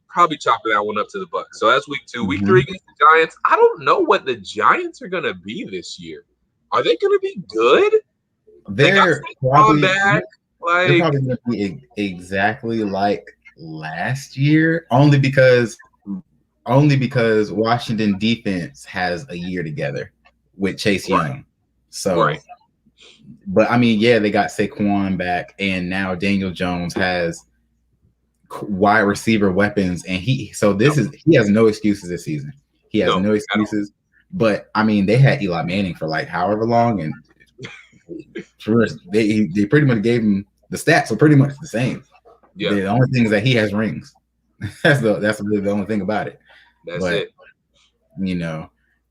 probably chopping that one up to the Bucks. So that's week 2. Week 3 against the Giants. I don't know what the Giants are going to be this year. Are they going to be good? They're probably going to be exactly like last year, only because Washington defense has a year together with Chase Young. So, but I mean, they got Saquon back, and now Daniel Jones has wide receiver weapons, and he has no excuses this season. He has no excuses. But I mean, they had Eli Manning for like however long, and they pretty much gave him the stats are pretty much the same. Yeah. The only thing is that he has rings. That's really the only thing about it. That's it.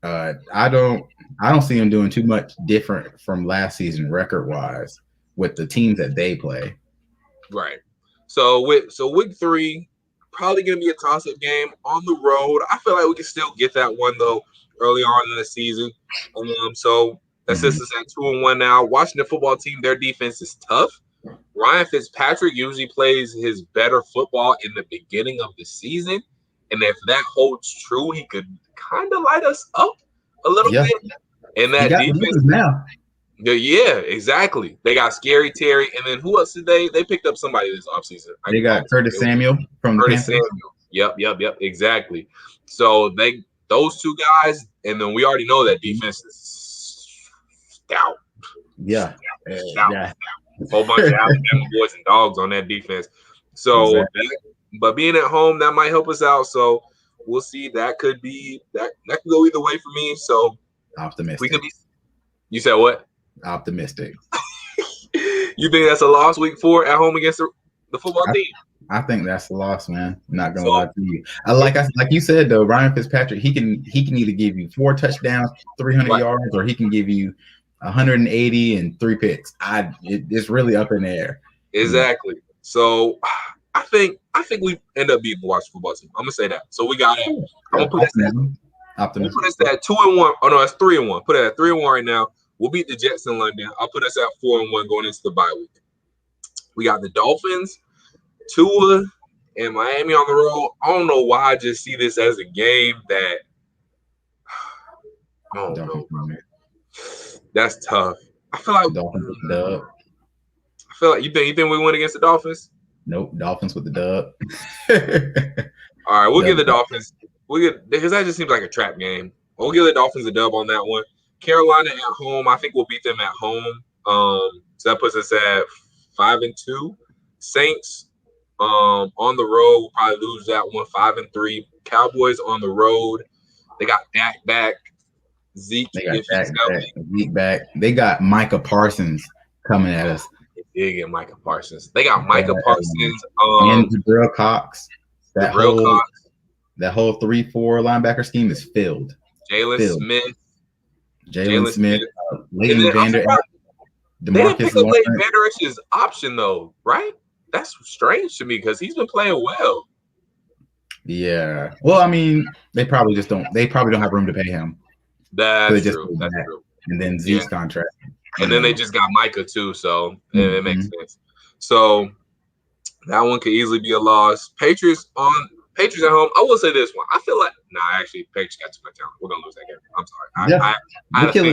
I don't see him doing too much different from last season record wise with the teams that they play. Right. So week 3, probably gonna be a toss-up game on the road. I feel like we can still get that one though early on in the season. So that sets us at 2-1 now. Washington football team, their defense is tough. Ryan Fitzpatrick usually plays his better football in the beginning of the season. And if that holds true, he could kind of light us up a little bit. And that defense now. Yeah, exactly. They got Scary Terry, and then who else did they picked up somebody this offseason? They got Curtis Samuel from the Panthers. Yep, exactly. So those 2 guys, and then we already know that defense is stout. Yeah. whole bunch of Alabama boys and dogs on that defense. So, Exactly. but being at home, that might help us out. So we'll see. That could be that could go either way for me. So we could Optimistic. be. You said what? Optimistic. You think that's a loss week 4 at home against the football team? I think that's the loss, man. I'm not gonna So, lie to you. Like you said though, Ryan Fitzpatrick, he can either give you 4 touchdowns, 300 right. yards, or he can give you 180 and 3 picks. It's really up in the air. Exactly. So I think we end up beating the Washington football team. I'm gonna say that. So we got it. I'm gonna put us at 2-1. Oh no, that's 3-1. Put it at 3-1 right now. We'll beat the Jets in London. I'll put us at 4-1 going into the bye week. We got the Dolphins, Tua, and Miami on the road. I don't know why I just see this as a game that I don't know. That's tough. I feel like Dolphins with the dub. I feel like you think we win against the Dolphins? Nope, Dolphins with the dub. All right, we'll give the Dolphins. Because that just seems like a trap game. We'll give the Dolphins a dub on that one. Carolina at home, I think we'll beat them at home. So that puts us at 5-2. Saints on the road, we'll probably lose that one 5-3. Cowboys on the road, they got Dak back. Zeke back. They got Micah Parsons coming at us. They get Micah Parsons. They got Micah Parsons and Jabril Cox. That whole 3-4 linebacker scheme is filled. Jalen Smith, Leighton Vander Esch, they didn't pick up Leighton Vander Esch's option though, right? That's strange to me because he's been playing well. Yeah. Well, I mean, they probably don't have room to pay him. That's true. And then Zeke's contract. And then they just got Micah too, so it makes sense. So that one could easily be a loss. Patriots at home. I will say this one. I feel like actually Patriots got too much talent. We're gonna lose that game. I'm sorry.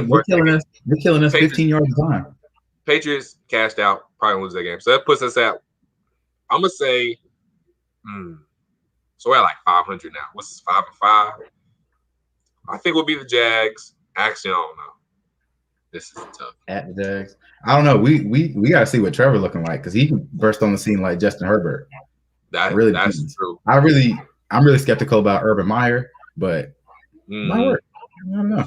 We're killing us 15 yards of time. Patriots cashed out, probably gonna lose that game. So that puts us at, I'm gonna say, so we're at like 500 now. What's this, 5-5? I think we'll be the Jags. Actually, I don't know. This is tough. At the Jags. I don't know. We gotta see what Trevor looking like because he can burst on the scene like Justin Herbert. That's true. I'm really skeptical about Urban Meyer, but might work. I don't know.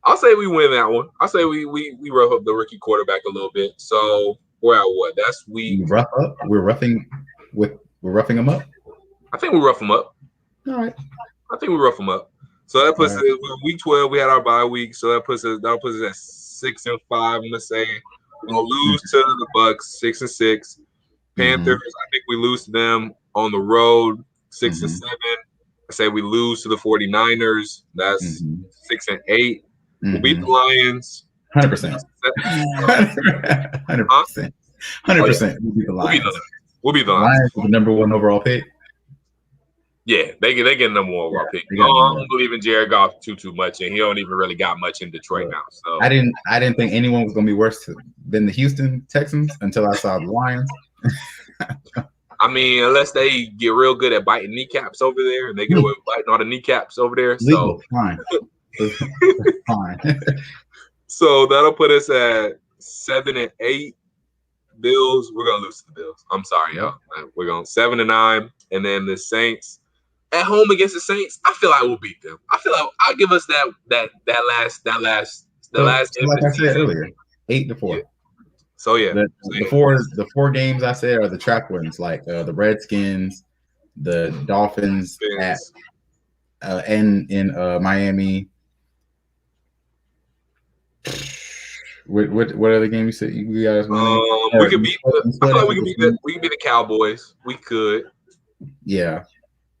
I'll say we win that one. I'll say we rough up the rookie quarterback a little bit. So we're at what? That's We're roughing him up. I think we rough him up. All right. I think we rough him up. So that puts us week 12. We had our bye week, so that puts us at 6-5. I'm gonna say we're gonna lose to the Bucks 6-6. Panthers, I think we lose to them on the road 6-7. I say we lose to the 49ers. That's 6-8. We'll beat the Lions. 100%. 100%. 100%. We'll beat the Lions. We'll beat the Lions. The number 1 overall pick. Yeah, they get number 1 overall pick. I don't believe in Jared Goff too much, and he don't even really got much in Detroit now. So I didn't think anyone was gonna be worse than the Houston Texans until I saw the Lions. I mean, unless they get real good at biting kneecaps over there, and they get away with biting all the kneecaps over there. So fine. Fine. So that'll put us at 7-8. Bills, we're gonna lose to the Bills. I'm sorry, y'all. We're going 7-9, and then the Saints at home against the Saints. I feel like we'll beat them. I feel like I'll give us that last. Like I said earlier, 8-4. Yeah. So yeah, the 4 games I said are the trap wins, like the Redskins, the Dolphins and in Miami. What other game you said you guys won? We could beat. I feel like we can beat the Cowboys. We could. Yeah.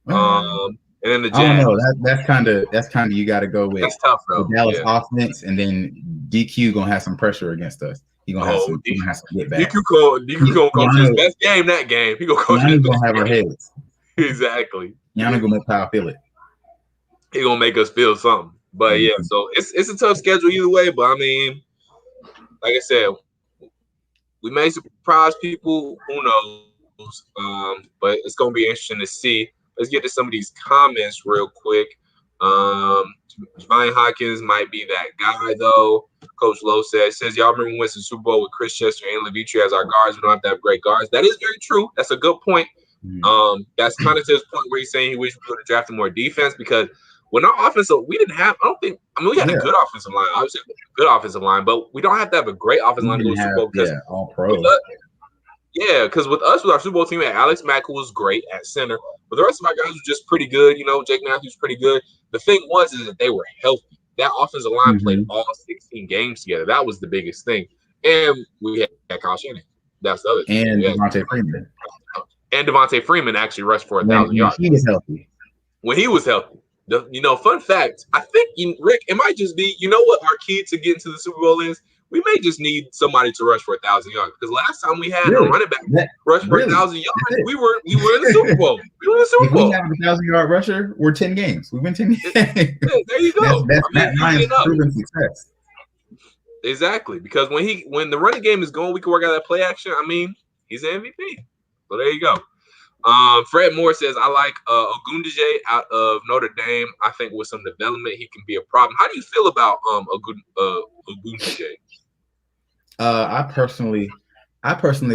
And then the Jags. I don't know. That's kind of you got to go with. That's tough though. The Dallas offense, and then DQ gonna have some pressure against us. He gonna have some get back. DQ gonna coach his best game that game. He gonna coach his best gonna have our heads. Exactly. Yana gonna make Kyle feel it. He gonna make us feel something. But yeah, so it's a tough schedule either way. But I mean, like I said, we may surprise people. Who knows? But it's gonna be interesting to see. Let's get to some of these comments real quick. Javon Hawkins might be that guy though. Coach Lowe says, y'all remember we went to the Super Bowl with Chris Chester and Levitri as our guards. We don't have to have great guards. That is very true. That's a good point. That's kind of to his point where he's saying he wished we would have drafted more defense because when our offensive, we didn't have. We had a good offensive line. Obviously, a good offensive line, but we don't have to have a great offensive line to go to Super Bowl because all pro. Because with us, with our Super Bowl team, Alex Mack, who was great at center, but the rest of my guys were just pretty good. Jake Matthews pretty good. The thing is that they were healthy. That offensive line played all 16 games together. That was the biggest thing. And we had Kyle Shanahan. That's the other thing. And Devontae Freeman. And Devontae Freeman actually rushed for 1,000 yards. He was healthy. When he was healthy. Fun fact, I think, Rick, it might just be, what our key to get into the Super Bowl is? We may just need somebody to rush for 1,000 yards. Because last time we had a running back rush for 1,000 yards, we were in the Super Bowl. If we have a 1,000-yard rusher, we're 10 games. We win 10 games. There you go. That's proven success. Exactly. Because when the running game is going, we can work out that play action. He's an MVP. So there you go. Fred Moore says, I like Ogundeje out of Notre Dame. I think with some development, he can be a problem. How do you feel about Ogundeje? I personally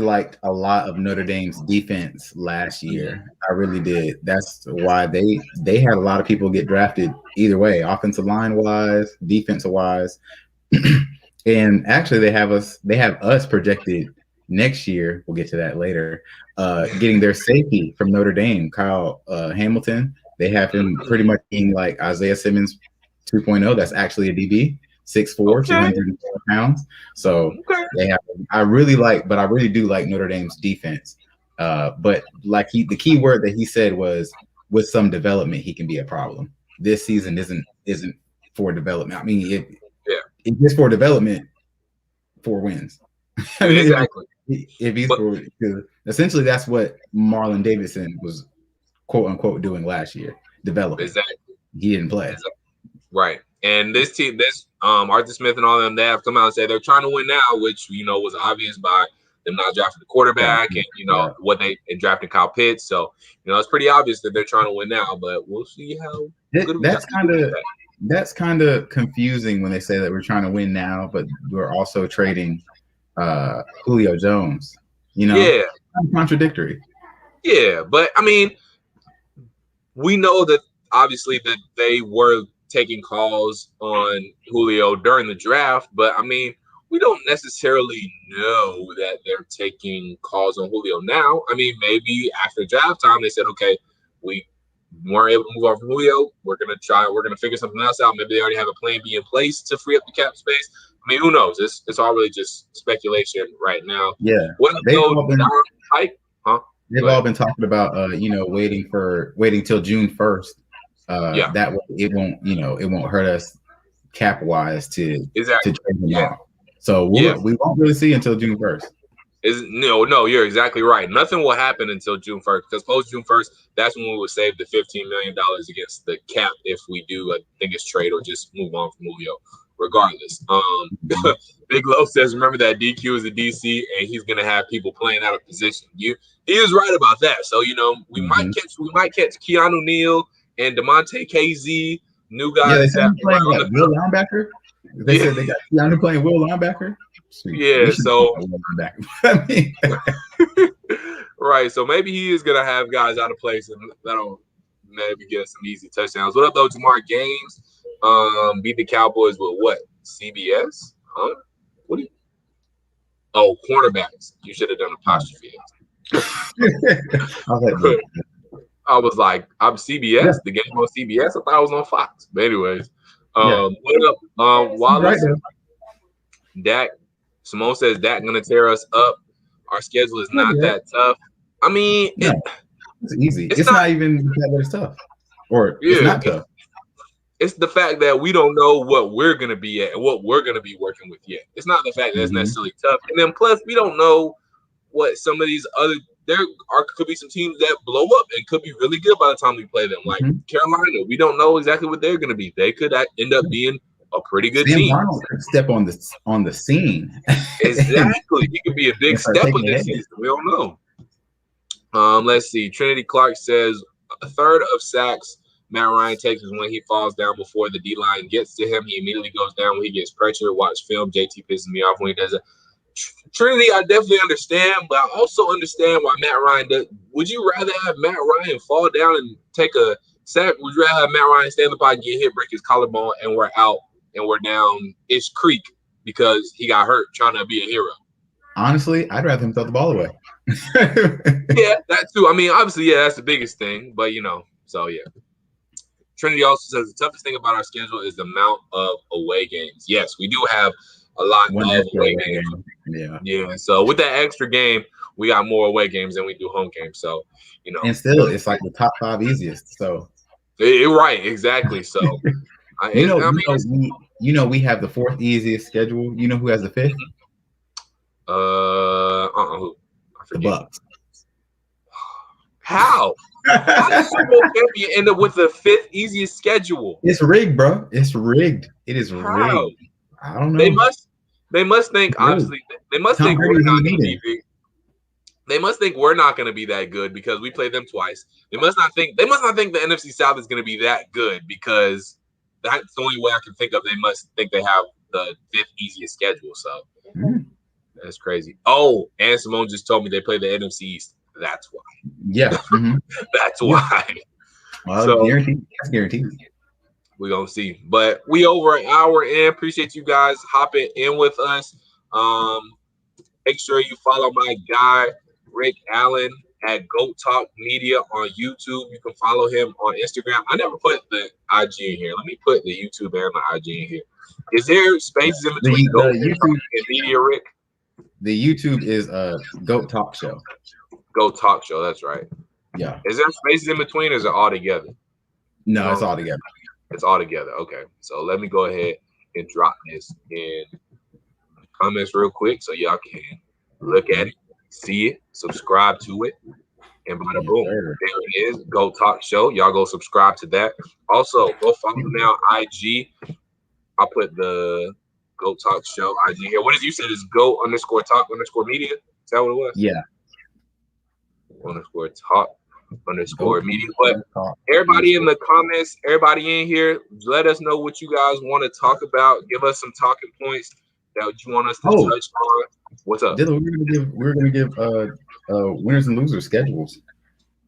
liked a lot of Notre Dame's defense last year. I really did. That's why they had a lot of people get drafted either way, offensive line wise, defensive wise. And actually they have us projected next year. We'll get to that later. Getting their safety from Notre Dame, Kyle Hamilton. They have him pretty much being like Isaiah Simmons 2.0. That's actually a DB. 6'4", 204 pounds. So they have. I really do like Notre Dame's defense. But like the key word that he said was with some development, he can be a problem. This season isn't for development. It is for development, 4 wins. Exactly. If he's essentially that's what Marlon Davidson was quote unquote doing last year, developing. Exactly. He didn't play. Exactly. Right. And this team, Arthur Smith and all of them, they have come out and say they're trying to win now, which was obvious by them not drafting the quarterback and drafting Kyle Pitts. So it's pretty obvious that they're trying to win now, but we'll see how that's kind of confusing when they say that we're trying to win now, but we're also trading Julio Jones. Contradictory. Yeah, but we know that obviously that they were taking calls on Julio during the draft, but we don't necessarily know that they're taking calls on Julio now. Maybe after draft time they said, okay, we weren't able to move on from Julio. We're gonna figure something else out. Maybe they already have a plan B in place to free up the cap space. Who knows? It's all really just speculation right now. Yeah. They've all been talking about waiting till June 1st. That way it won't hurt us cap wise to trade them out. So we won't really see until June 1st. No, you're exactly right. Nothing will happen until June 1st because post June 1st, that's when we will save the $15 million against the cap if we do I think it's trade or just move on from Julio. Regardless, Big Low says, remember that DQ is a DC and he's gonna have people playing out of position. He is right about that. So we might catch Keanu Neal and DeMonte KZ, new guys. Yeah, they said playing Will linebacker. They said they got Keanu playing Will linebacker. Sweet. Yeah, so right. So maybe he is gonna have guys out of place and that'll maybe get us some easy touchdowns. What up though, Jamar Gaines? Beat the Cowboys with what? CBS? Huh? What do you? Oh, cornerbacks. You should have done apostrophe. I was like, I'm CBS. Yeah. The game on CBS. I thought I was on Fox. But anyways, what up? Wallace? Right, Dak. Simone says Dak gonna tear us up. Our schedule is not that tough. It's easy. It's not even that it's tough. Or it's not tough. It's the fact that we don't know what we're going to be at and what we're going to be working with yet. It's not the fact that it's necessarily tough. And then plus, we don't know what some of these could be some teams that blow up and could be really good by the time we play them. Like Carolina, we don't know exactly what they're going to be. They could end up being a pretty good team. Arnold could step on the scene. Exactly. He could be a big step with this season. We don't know. Let's see. Trinity Clark says a third of sacks Matt Ryan takes is when he falls down before the D-line gets to him. He immediately goes down when he gets pressure. Watch film. JT pisses me off when he does it. Trinity, I definitely understand, but I also understand why Matt Ryan does. Would you rather have Matt Ryan fall down and take a sack? Would you rather have Matt Ryan stand in the pocket, get hit, break his collarbone, and we're out and we're down Ish Creek because he got hurt trying to be a hero? Honestly, I'd rather him throw the ball away. Yeah, that too. I mean, obviously, yeah, that's the biggest thing, but so yeah. Trinity also says the toughest thing about our schedule is the amount of away games. Yes, we do have a lot of away games. Yeah. So with that extra game, we got more away games than we do home games. So, and still, it's like the top 5 easiest. So, right, exactly. So, we have the 4th easiest schedule. You know who has the 5th? Who? The Bucks. How? How does Super Bowl champion end up with the 5th easiest schedule? It's rigged, bro. It's rigged. It is rigged. I don't know. They must think obviously. They must think we're not going to be big. They must think we're not going to be that good because we played them twice. They must not think the NFC South is going to be that good because that's the only way I can think of. They must think they have the 5th easiest schedule. So that's crazy. Oh, and Simone just told me they play the NFC East. That's why. Yeah. Mm-hmm. That's why. Well, so, guaranteed. That's guaranteed. We're going to see. But we over an hour in. Appreciate you guys hopping in with us. Make sure you follow my guy, Rick Allen, at Goat Talk Media on YouTube. You can follow him on Instagram. I never put the IG in here. Let me put the YouTube and the IG in here. Is there spaces in between Goat YouTube and Media, Rick? The YouTube is Goat Talk Show. Goat Talk Show, that's right. Yeah. Is there spaces in between or is it all together? No, it's all together. It's all together. Okay. So let me go ahead and drop this in the comments real quick so y'all can look at it, see it, subscribe to it, and bada boom. There it is. Goat Talk Show. Y'all go subscribe to that. Also, go follow me on IG. I'll put the Goat Talk Show IG here. What did you say? Is Goat_Talk_Media? Is that what it was? Yeah. _Talk_Media. But everybody in the comments, everybody in here, let us know what you guys want to talk about. Give us some talking points that you want us to touch on. What's up? Dylan, we're gonna give winners and losers schedules.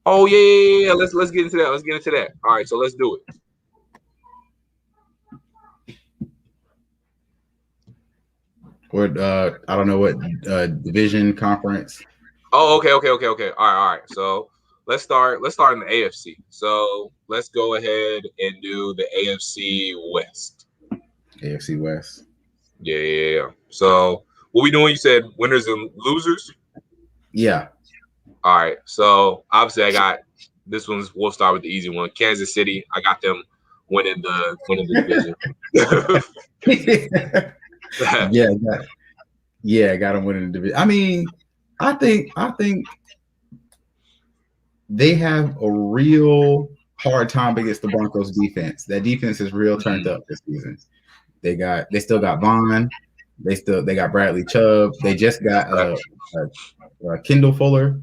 Oh yeah. Let's get into that. All right, so let's do it. Or I don't know what division conference. Oh, okay. All right. So let's start in the AFC. So let's go ahead and do the AFC West. AFC West. Yeah. So what we doing? You said winners and losers? Yeah. All right. So obviously I got this one's we'll start with the easy one. Kansas City. I got them winning the division. I got them winning the division. I mean, I think they have a real hard time against the Broncos defense. That defense is real turned up this season. They still got Vaughn. They got Bradley Chubb. They just got Kendall Fuller,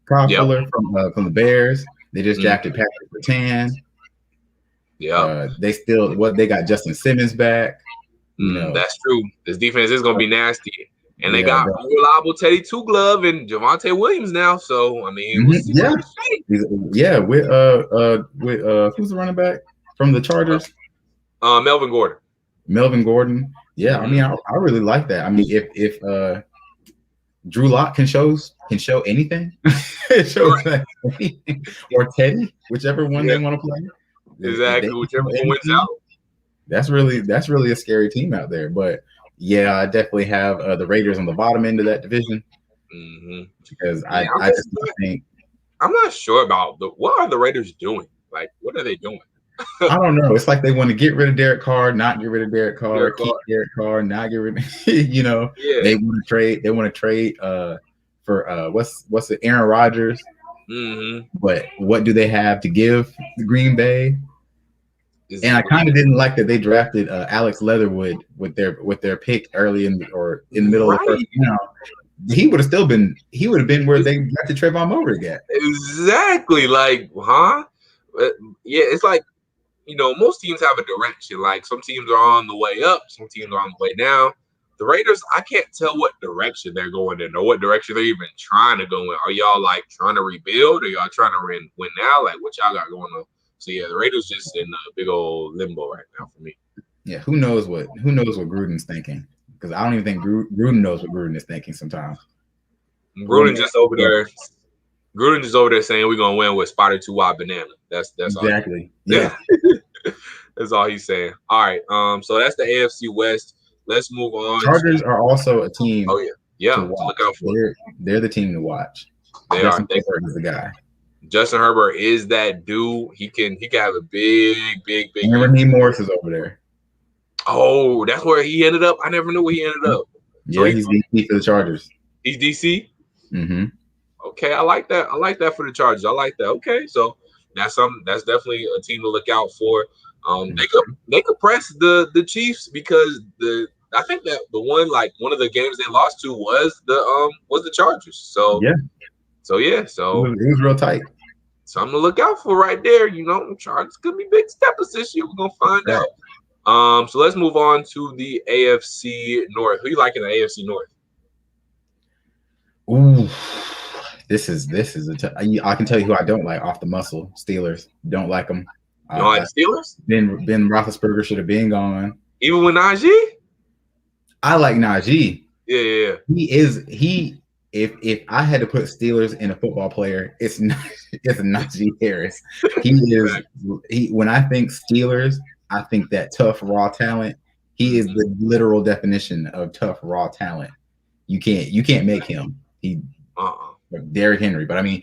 Fuller from the Bears. They just drafted Patrick Surtain. Yeah. They got Justin Simmons back. That's true. This defense is gonna be nasty. And they got reliable Teddy Two Glove and Javonte Williams now. So I mean, we'll see with who's the running back from the Chargers? Melvin Gordon. Yeah, I mean, I really like that. I mean, if Drew Lock can show anything, or Teddy, whichever one they want to play. Exactly, whichever one wins out. That's really a scary team out there. But yeah, I definitely have the Raiders on the bottom end of that division because I just think I'm not sure about what are the Raiders doing. Like, what are they doing? I don't know. It's like they want to get rid of Derek Carr, not get rid of Derek Carr, keep Derek Carr, not get rid of They want to trade for what's it, Aaron Rodgers. But what do they have to give the Green Bay? And I kind of didn't like that they drafted Alex Leatherwood with their pick early in the middle of the first round. He would have been where they drafted Trayvon Mulder at. Exactly. Like, huh? Yeah, it's like most teams have a direction. Like some teams are on the way up, some teams are on the way down. The Raiders, I can't tell what direction they're going in or what direction they're even trying to go in. Are y'all like trying to rebuild or y'all trying to win now? Like what y'all got going on? So yeah, the Raiders just in a big old limbo right now for me. Yeah, who knows what Gruden's thinking? Because I don't even think Gruden knows what Gruden is thinking sometimes. Gruden just over there saying we're gonna win with spotted 2 wide banana. That's exactly. All. Yeah. That's all he's saying. All right. So that's the AFC West. Let's move on. Chargers are also a team. Oh yeah. To look out for. They're the team to watch. They Justin are. Herbert is the guy. Justin Herbert is that dude. He can have a big. And Raheem Morris is over there. Oh, that's where he ended up. I never knew where he ended up. Yeah, so he's DC for the Chargers. He's DC. Mm-hmm. Okay, I like that. I like that for the Chargers. I like that. Okay, so that's definitely a team to look out for. They could press the Chiefs because I think that one of the games they lost to was the Chargers. So yeah. It was real tight. Something to look out for right there. Chargers could be big steppers this year. We're gonna find out. So let's move on to the AFC North. Who you like in the AFC North? Ooh, this is I can tell you who I don't like off the muscle. Steelers. Don't like them. You don't like the Steelers? Ben Roethlisberger should have been gone. Even with Najee? I like Najee. Yeah. If I had to put Steelers in a football player, it's Najee Harris. When I think Steelers, I think that tough raw talent. He is the literal definition of tough raw talent. You can't make him. Derrick Henry, but I mean,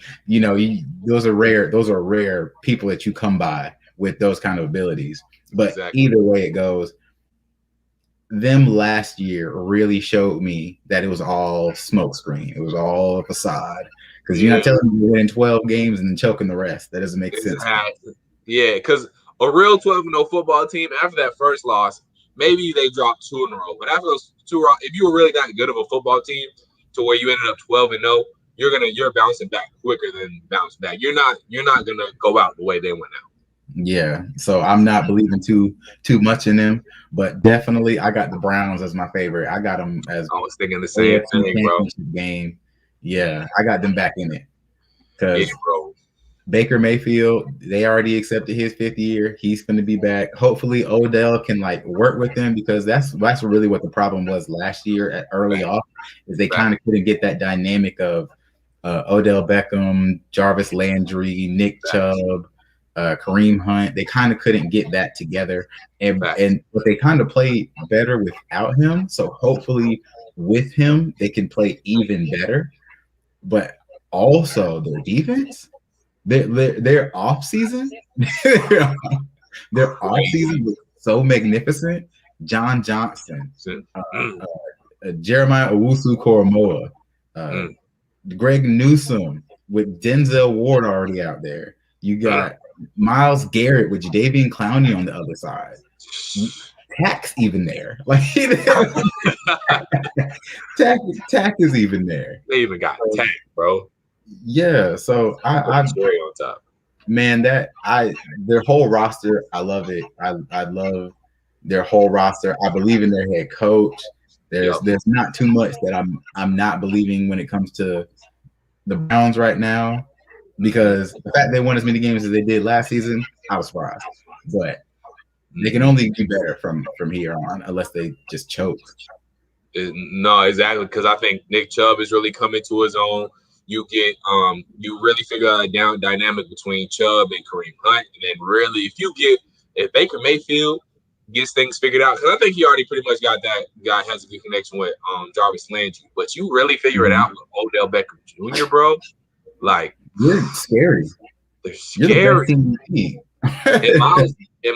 those are rare people that you come by with those kind of abilities. But exactly. Either way it goes, them last year really showed me that it was all smokescreen. It was all a facade. Because you're not telling me you're winning 12 games and then choking the rest. That doesn't make sense. Yeah, because a real 12-0 football team, after that first loss, maybe they dropped 2 in a row. But after those 2, if you were really that good of a football team to where you ended up 12-0, you're bouncing back quicker than bounce back. You're not gonna go out the way they went out. Yeah, so I'm not believing too much in them, but definitely I got the Browns as my favorite. I got them as I was thinking the same thing, bro. Game, yeah, I got them back in it because Baker Mayfield, they already accepted his 5th year. He's going to be back. Hopefully, Odell can work with them because that's really what the problem was last year at early off is they kind of couldn't get that dynamic of Odell Beckham, Jarvis Landry, Nick Chubb. Kareem Hunt, they kind of couldn't get that together, but they kind of played better without him. So hopefully, with him, they can play even better. But also their defense, their off season, their off season was so magnificent. John Johnson, Jeremiah Owusu-Koramoah, Greg Newsome with Denzel Ward already out there. You got Myles Garrett with Jadeveon Clowney on the other side. Tack's even there. Tack is even there. They even got Tack, bro. Yeah, so I'm very on top. Man, their whole roster, I love it. I love their whole roster. I believe in their head coach. There's not too much that I'm not believing when it comes to the Browns right now. Because the fact they won as many games as they did last season, I was surprised. But they can only do better from here on, unless they just choke. No, exactly. Because I think Nick Chubb is really coming to his own. You get you really figure out a dynamic between Chubb and Kareem Hunt, and then really if Baker Mayfield gets things figured out, because I think he already pretty much got that guy has a good connection with Jarvis Landry. But you really figure it out with Odell Beckham Jr., bro. You're scary. They're scary. And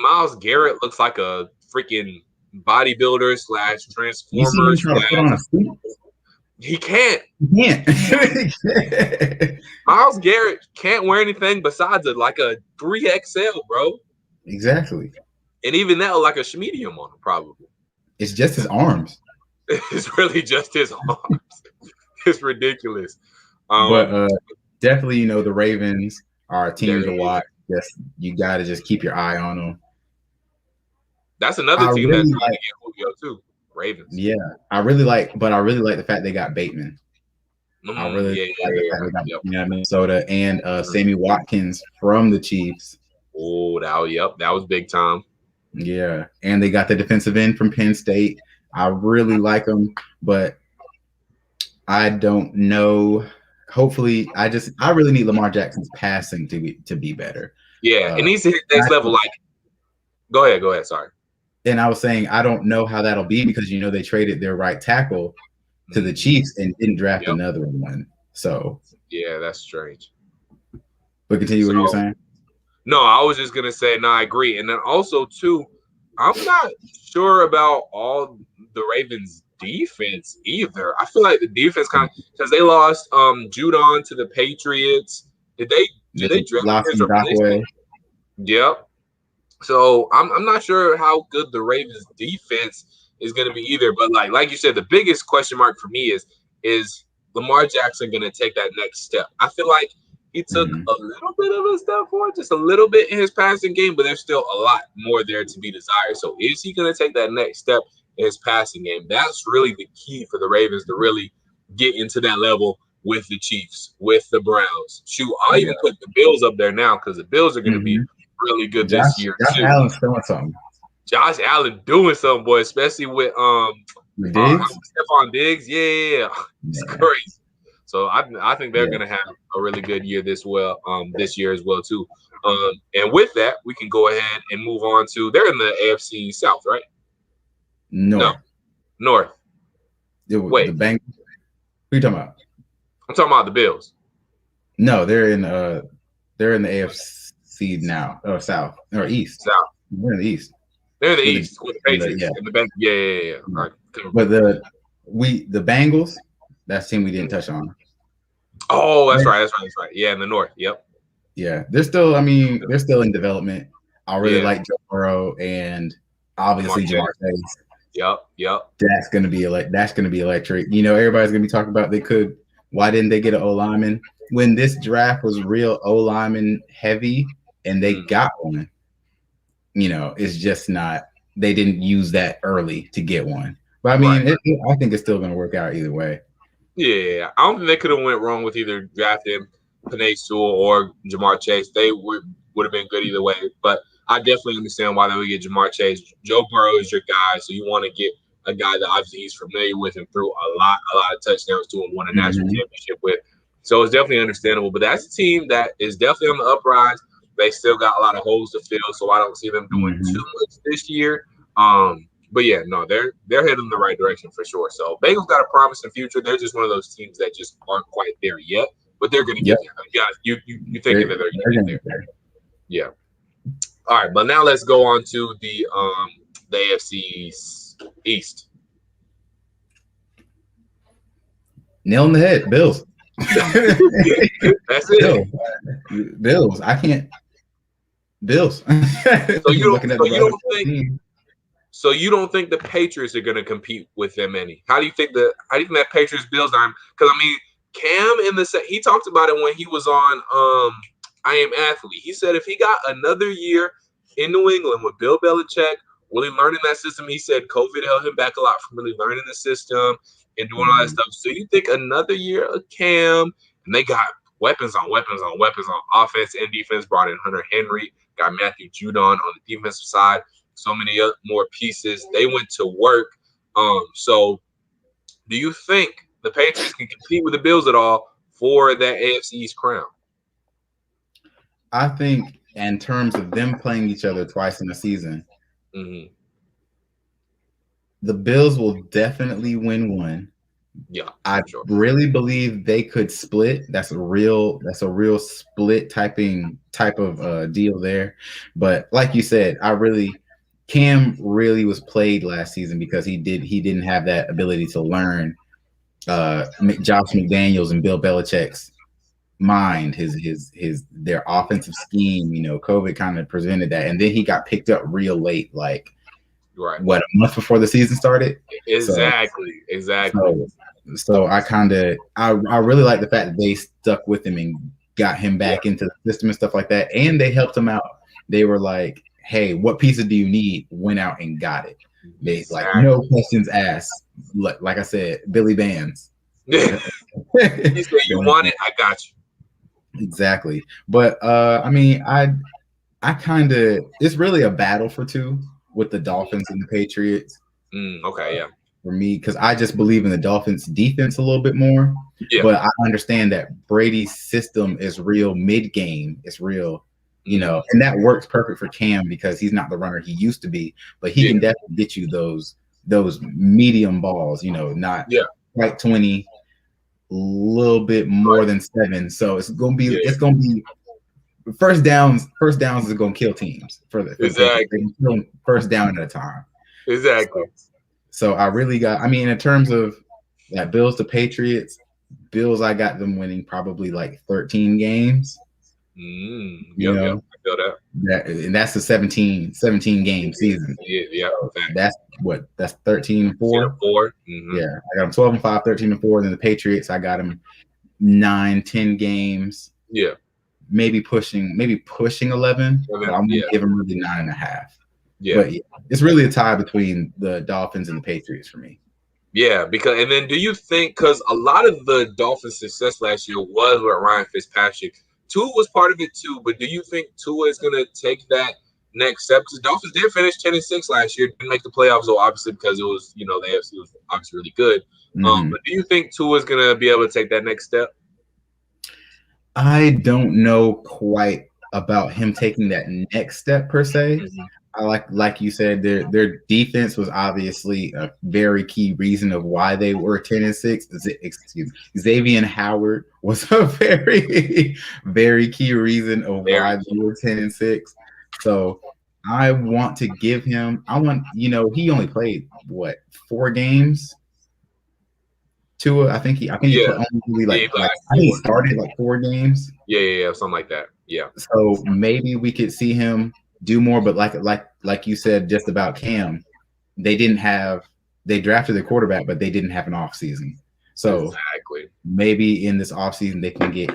Myles Garrett looks like a freaking bodybuilder / transformer. He can't. Myles Garrett can't wear anything besides a 3XL, bro. Exactly. And even that, like a medium on him, probably. It's just his arms. It's really just his arms. It's ridiculous. But definitely, the Ravens are a team to watch. You got to just keep your eye on them. That's another I team really that's like. trying to get Julio too. Ravens. Yeah, I really like the fact they got Bateman. I really Yeah, like the yeah, fact they got yep. Minnesota and Sammy Watkins from the Chiefs. Oh, that was big time. Yeah, and they got the defensive end from Penn State. I really like them, but I don't know. Hopefully, I really need Lamar Jackson's passing to be better. Yeah, it needs to hit next level. Like, go ahead. Sorry. And I was saying I don't know how that'll be because they traded their right tackle to the Chiefs and didn't draft another one. So yeah, that's strange. But continue what you were saying. No, I was just gonna say, no, I agree. And then also too, I'm not sure about all the Ravens defense either. I feel like the defense kind of, because they lost Judon to the Patriots. Did they draft his replacement? Yep. So I'm not sure how good the Ravens defense is gonna be either. But like you said, the biggest question mark for me is Lamar Jackson gonna take that next step? I feel like he took a little bit of a step forward, just a little bit in his passing game, but there's still a lot more there to be desired. So is he going to take that next step in his passing game? That's really the key for the Ravens to really get into that level with the Chiefs, with the Browns. Shoot, I'll even put the Bills up there now because the Bills are going to be really good this year too. Josh Allen's doing something. Josh Allen doing something, boy, especially with Stephon Diggs. Yeah, it's crazy. So I think they're going to have a really good year this year as well too. And with that, we can go ahead and move on to they're in the AFC South, right? North. No. North. Wait, the Bengals. Who are you talking about? I'm talking about the Bills. No, they're in the AFC now, or South or East. South. They're in the East. They're in the East with the Patriots. And the Bengals. Yeah. Right. But the Bengals, that's the team we didn't touch on. Oh, that's right. Yeah, in the North. Yep. Yeah, they're still in development. I really like Joe Burrow and obviously Jamar Chase. Yep. That's gonna be electric. Everybody's gonna be talking about why didn't they get an O lineman when this draft was real O lineman heavy and they got one. It's just not. They didn't use that early to get one. But I mean, I think it's still gonna work out either way. Yeah, I don't think they could have went wrong with either drafting Penei Sewell or Jamar Chase. They would have been good either way. But I definitely understand why they would get Jamar Chase. Joe Burrow is your guy, so you want to get a guy that obviously he's familiar with and threw a lot of touchdowns to and won a national championship with. So it's definitely understandable. But that's a team that is definitely on the uprise. They still got a lot of holes to fill, so I don't see them doing too much this year. But yeah, no, they're heading in the right direction for sure. So Bengals got a promising future. They're just one of those teams that just aren't quite there yet, but they're going to get there. Yeah, you thinking that they're going to get there? Yeah. All right, but now let's go on to the AFC East. Nail on the head, Bills. That's it. Bills. I can't. Bills. So you don't think the Patriots are going to compete with them any? How do you think that Patriots Bills are? Because I mean, Cam he talked about it when he was on I Am Athlete. He said if he got another year in New England with Bill Belichick, really learning that system, he said COVID held him back a lot from really learning the system and doing all that stuff. So you think another year of Cam, and they got weapons on offense and defense, brought in Hunter Henry, got Matthew Judon on the defensive side. So many more pieces. They went to work. So do you think the Patriots can compete with the Bills at all for that AFC East crown? I think in terms of them playing each other twice in a season, the Bills will definitely win one. Yeah, I really believe they could split. That's a real split type of deal there. But like you said, Cam really was played last season because he didn't have that ability to learn Josh McDaniels and Bill Belichick's mind, their offensive scheme. COVID kind of presented that, and then he got picked up real late, like a month before the season started. Exactly. So I really like the fact that they stuck with him and got him back into the system and stuff like that, and they helped him out. They were like, hey, what pieces do you need? Went out and got it. They Exactly. like no questions asked. Like I said, Billy Bands. You said you want it, I got you. Exactly. But I mean, I kind of, it's really a battle for two with the Dolphins and the Patriots. Okay, yeah. For me, because I just believe in the Dolphins defense a little bit more. Yeah. But I understand that Brady's system is real mid-game. It's real, you know, and that works perfect for Cam because he's not the runner he used to be, but he can definitely get you those medium balls, you know, not quite 20, a little bit more than 7. So it's gonna be first downs is gonna kill teams for the first down at a time. Exactly. So I really got, I mean, in terms of that Bills to Patriots, Bills, I got them winning probably like 13 games. You know, I feel that. And that's a 17 game season. Yeah. That's 13-4. Yeah, I got them 12-5, 13-4. Then the Patriots, I got them 9-10 games. Yeah. Maybe pushing 11. But I'm gonna give them really 9.5. Yeah. But it's really a tie between the Dolphins and the Patriots for me. Yeah, and then do you think, because a lot of the Dolphins' success last year was with Ryan Fitzpatrick, Tua was part of it too, but do you think Tua is going to take that next step? Because the Dolphins did finish 10-6 last year, didn't make the playoffs, though, obviously, because it was, you know, the AFC was obviously really good. But do you think Tua is going to be able to take that next step? I don't know quite about him taking that next step per se. I like you said, their defense was obviously a very key reason of why they were 10-6. Excuse me, Xavier Howard was a very, very key reason of why they were 10-6. So I want to give him. You know, he only played 4 games. Tua, I think he played only I think he started 4 games. Yeah, something like that. Yeah. So maybe we could see him do more, but like you said just about Cam, they drafted the quarterback, but they didn't have an off season. So maybe in this off season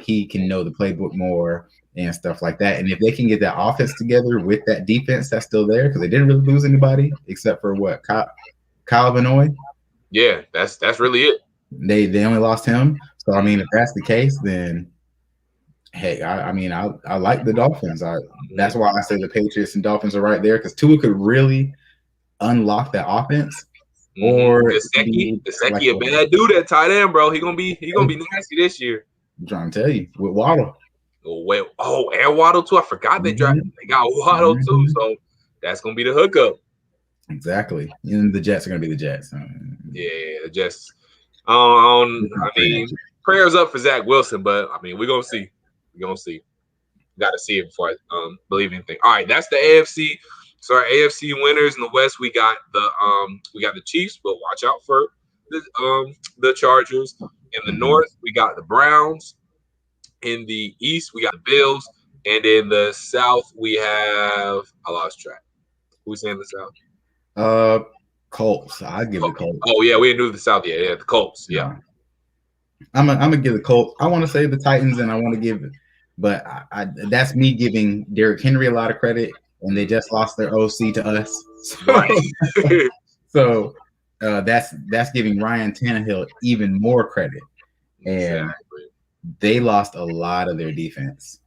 he can know the playbook more and stuff like that. And if they can get that offense together with that defense that's still there, because they didn't really lose anybody except for Kyle Vanoy. Yeah, that's really it. They only lost him. So I mean, if that's the case, then hey, I like the Dolphins. That's why I say the Patriots and Dolphins are right there, because Tua could really unlock that offense. Or Gesicki a bad dude at tight end, bro. He gonna be nasty this year. I'm trying to tell you, with Waddle. And Waddle too. I forgot they got Waddle too. So that's gonna be the hookup. Exactly. And the Jets are gonna be the Jets. Yeah, the Jets. I mean, prayers up for Zach Wilson, but I mean, we're gonna see. Got to see it before I believe anything. All right, that's the AFC. So our AFC winners in the West, we got the Chiefs, but watch out for the Chargers. In the North, we got the Browns. In the East, we got the Bills, and in the South, we have I lost track. Who's in the South? Colts. I'd give it Colts. Oh yeah, we didn't do the South yet. Yeah, the Colts. Yeah. I'm gonna give the Colts. I want to say the Titans, and I want to give it. But that's me giving Derrick Henry a lot of credit, and they just lost their OC to us. So that's giving Ryan Tannehill even more credit, and they lost a lot of their defense.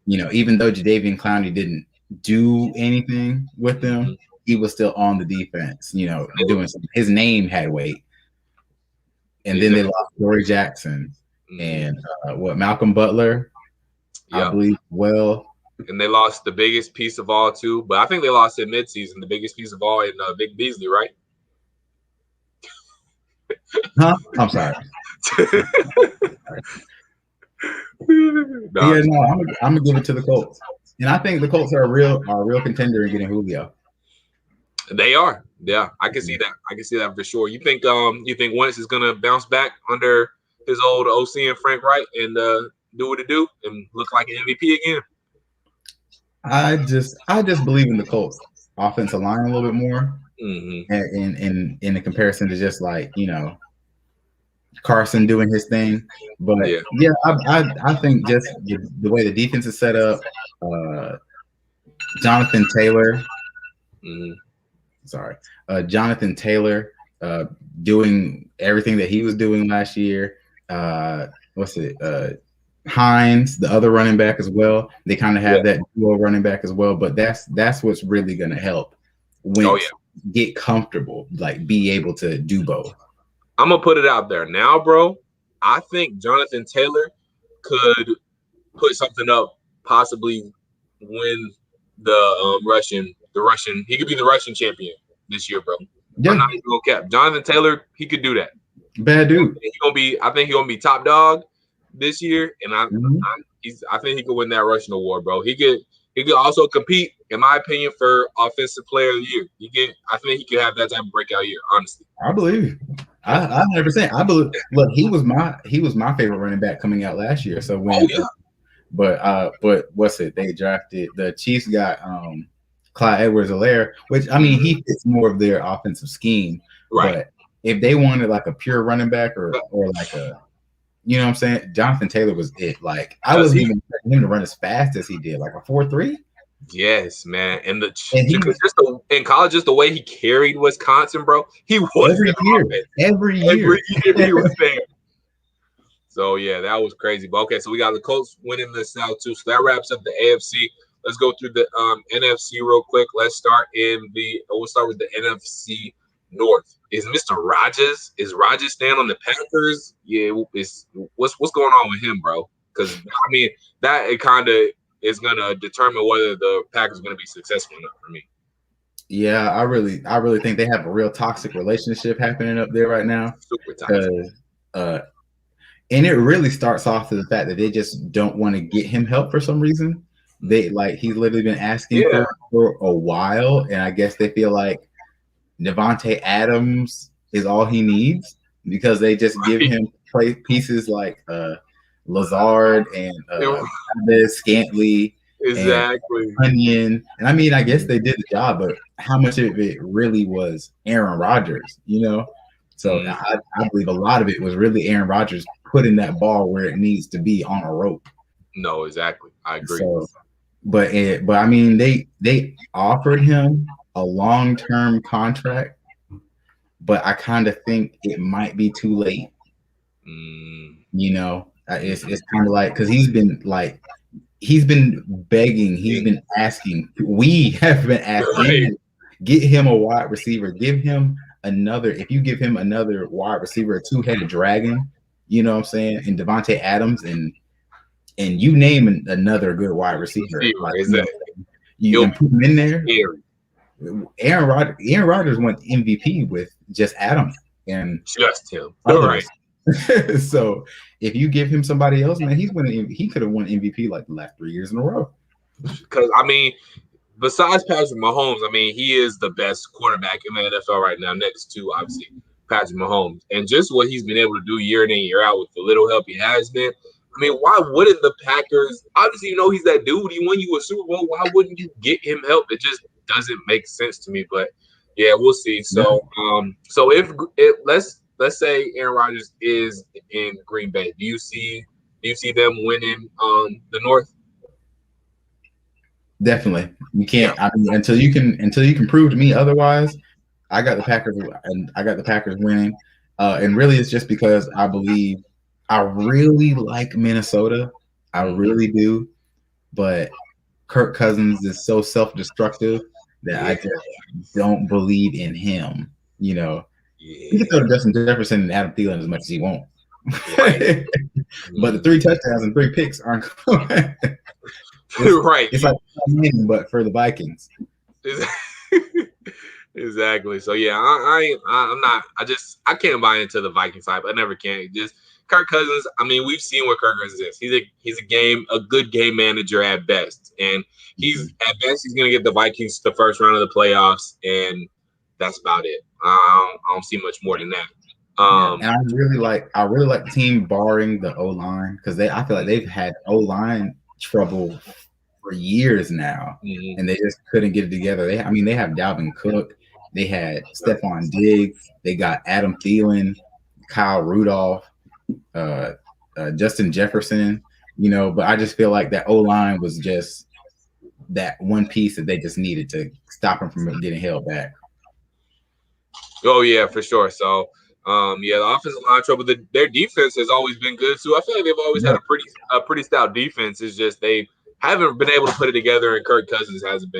You know, even though Jadeveon Clowney didn't do anything with them, he was still on the defense. You know, doing something. His name had weight, and then they lost Corey Jackson and Malcolm Butler. I believe and they lost the biggest piece of all too, but I think they lost in midseason. The biggest piece of all in Vic Beasley, right? Huh? I'm sorry. I'm gonna give it to the Colts, and I think the Colts are a real contender in getting Julio. They are, yeah. I can see that. I can see that for sure. You think Wentz is gonna bounce back under his old OC and Frank Wright and do what it do and look like an MVP again? I just believe in the Colts offensive line a little bit more, in the comparison to just like, you know, Carson doing his thing. But I think just the way the defense is set up, Jonathan Taylor. Mm-hmm. Sorry, Jonathan Taylor doing everything that he was doing last year. What's it? Hines, the other running back as well. They kind of have that dual running back as well, but that's what's really going to help Wentz get comfortable, like be able to do both. I'm gonna put it out there now, bro. I think Jonathan Taylor could put something up, possibly win the Russian. He could be the Russian champion this year, bro. Yeah. I'm not even gonna cap. Jonathan Taylor, he could do that. Bad dude. I think he's gonna be top dog this year, and I think he could win that Russian award, bro. He could also compete, in my opinion, for offensive player of the year. I think he could have that type of breakout year, honestly. I believe. I 100%. I believe. Look, he was my favorite running back coming out last year. So when, but what's it? They drafted the Chiefs got Clyde Edwards-Helaire, which I mean he fits more of their offensive scheme. Right. But if they wanted like a pure running back or like a, you know what I'm saying, Jonathan Taylor was it. Like I wasn't even expecting him to run as fast as he did, like a 4.3. Yes, man. And in college, just the way he carried Wisconsin, bro. He was every year he was there. So yeah, that was crazy. But okay, so we got the Colts winning the South too. So that wraps up the AFC. Let's go through the NFC real quick. We'll start with the NFC North. Is Mr. Rodgers? Is Rodgers staying on the Panthers? Yeah, what's going on with him, bro? Because I mean that it kind of is gonna determine whether the Packers are gonna be successful or not for me. Yeah, I really think they have a real toxic relationship happening up there right now. Super toxic. And it really starts off to the fact that they just don't want to get him help for some reason. He's literally been asking for a while, and I guess they feel like Devontae Adams is all he needs because they just give him play pieces like Lazard and Scantley, exactly, and Onion. And I mean, I guess they did the job, but how much of it really was Aaron Rodgers, you know? So I believe a lot of it was really Aaron Rodgers putting that ball where it needs to be on a rope. No, exactly. I agree. So, but I mean, they offered him a long-term contract, but I kind of think it might be too late. You know, it's kind of like because he's been begging, he's been asking. We have been asking, get him a wide receiver, give him another. If you give him another wide receiver, a two-headed dragon, you know what I'm saying, and Devontae Adams and you name another good wide receiver, you put him in there. Aaron Rodgers won MVP with just Adams and just him. All right. So if you give him somebody else, man, he could have won MVP like the last 3 years in a row. Because I mean, besides Patrick Mahomes, I mean, he is the best quarterback in the NFL right now, next to obviously Patrick Mahomes, and just what he's been able to do year in and year out with the little help he has been. I mean, why wouldn't the Packers? Obviously, you know he's that dude. He won you a Super Bowl. Why wouldn't you get him help? It just doesn't make sense to me. But yeah, we'll see. So, so if let's say Aaron Rodgers is in Green Bay, do you see them winning the North? Definitely, you can't. I mean, until you can prove to me otherwise. I got the Packers, and I got the Packers winning. And really, it's just because I believe I really like Minnesota. I really do, but Kirk Cousins is so self-destructive that I just don't believe in him. You know, he can throw to Justin Jefferson and Adam Thielen as much as he wants. Right. But the 3 touchdowns and 3 picks aren't going. Right. It's like but for the Vikings. Exactly. So yeah, I'm not. I can't buy into the Vikings hype. I never can. Just Kirk Cousins. I mean, we've seen what Kirk Cousins is. He's a good game manager at best, and he's gonna get the Vikings to the first round of the playoffs, and that's about it. I don't see much more than that. And I really like the team barring the O-line because I feel like they've had O-line trouble for years now, and they just couldn't get it together. They have Dalvin Cook. They had Stephon Diggs. They got Adam Thielen, Kyle Rudolph, Justin Jefferson. You know, but I just feel like that O-line was just that one piece that they just needed to stop him from getting held back. Oh yeah, for sure. So yeah, the offensive line trouble. Their defense has always been good too. I feel like they've always had a pretty stout defense. It's just they haven't been able to put it together, and Kirk Cousins hasn't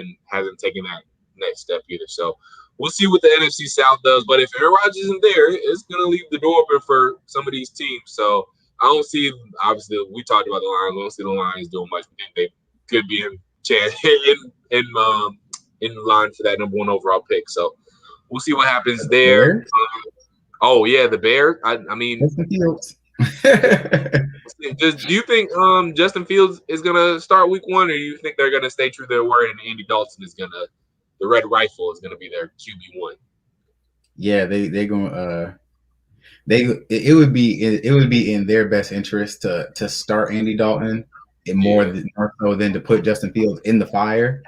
taken that next step either. So we'll see what the NFC South does. But if Aaron Rodgers isn't there, it's gonna leave the door open for some of these teams. So I don't see. Obviously, we talked about the Lions. I don't see the Lions doing much. I think they could be in line for that number 1 overall pick. So we'll see what happens there. Oh yeah, the Bears. I mean, do you think Justin Fields is gonna start week 1, or do you think they're gonna stay true to their word and Andy Dalton is the Red Rifle is gonna be their QB1? Yeah, they're gonna it would be in their best interest to start Andy Dalton and more so than to put Justin Fields in the fire.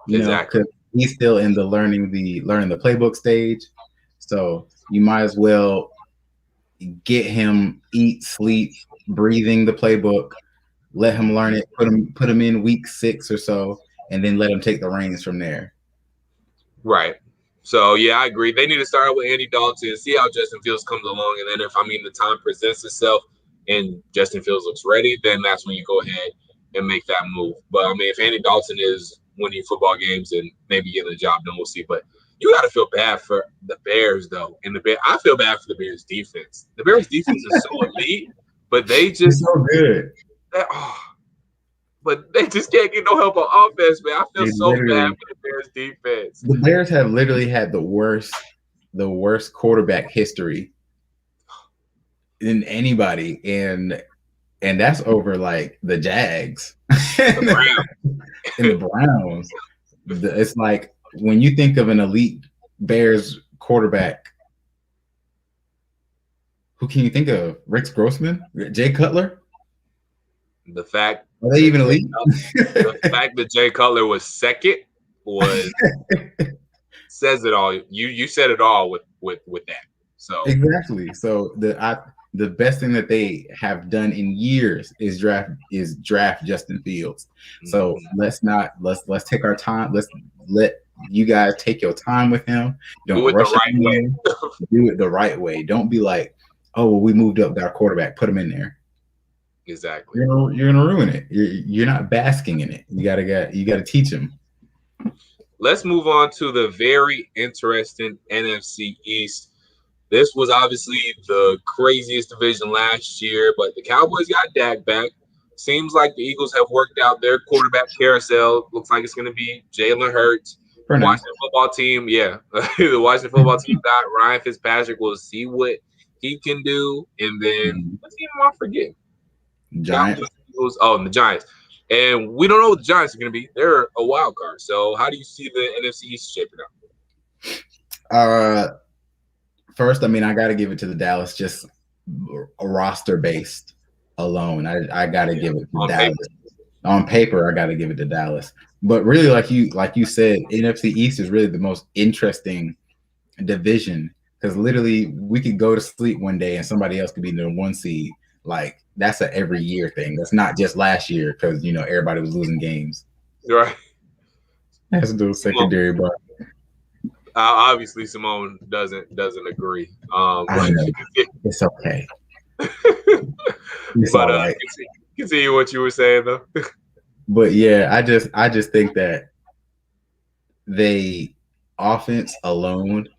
You know, because he's still in the learning the playbook stage. So you might as well get him eat, sleep, breathing the playbook, let him learn it, put him in week 6 or so, and then let him take the reins from there. Right. So yeah, I agree. They need to start with Andy Dalton and see how Justin Fields comes along, and then if the time presents itself and Justin Fields looks ready, then that's when you go ahead and make that move. But if Andy Dalton is winning football games and maybe getting the job done, we'll see. But you got to feel bad for the Bears, though. And I feel bad for the Bears' defense. The Bears' defense is so elite, but they just so good. But they just can't get no help on offense, man. I feel so bad for the Bears' defense. The Bears have literally had the worst quarterback history than anybody, and that's over like the Jags and the Browns. It's like when you think of an elite Bears quarterback, who can you think of? Rex Grossman? Jay Cutler? The fact are they even elite? The fact that Jay Cutler was second says it all. You said it all with that. So exactly. So the best thing that they have done in years is draft Justin Fields. So let's take our time. Let's let you guys take your time with him. Don't do it rush the right way. Do it the right way. Don't be like, oh, well, we moved up, got our quarterback, put him in there. Exactly. You're gonna ruin it. You're not basking in it. You gotta teach him. Let's move on to the very interesting NFC East. This was obviously the craziest division last year, but the Cowboys got Dak back. Seems like the Eagles have worked out their quarterback carousel. Looks like it's going to be Jalen Hurts. The Washington football team, the Washington football team got Ryan Fitzpatrick. We'll see what he can do. And then, let's see him off forget. Giants. And the Giants. And we don't know what the Giants are going to be. They're a wild card. So how do you see the NFC East shaping up? First, I got to give it to the Dallas, just a roster based alone. I got to give it to Dallas. On paper, I got to give it to Dallas. But really, like you said, NFC East is really the most interesting division because literally we could go to sleep one day and somebody else could be the 1 seed. Like that's an every year thing. That's not just last year because everybody was losing games. Right. Has to do with secondary, but obviously Simone doesn't agree. It's okay. It's but right. Continue what you were saying though. But yeah, I just think that they offense alone.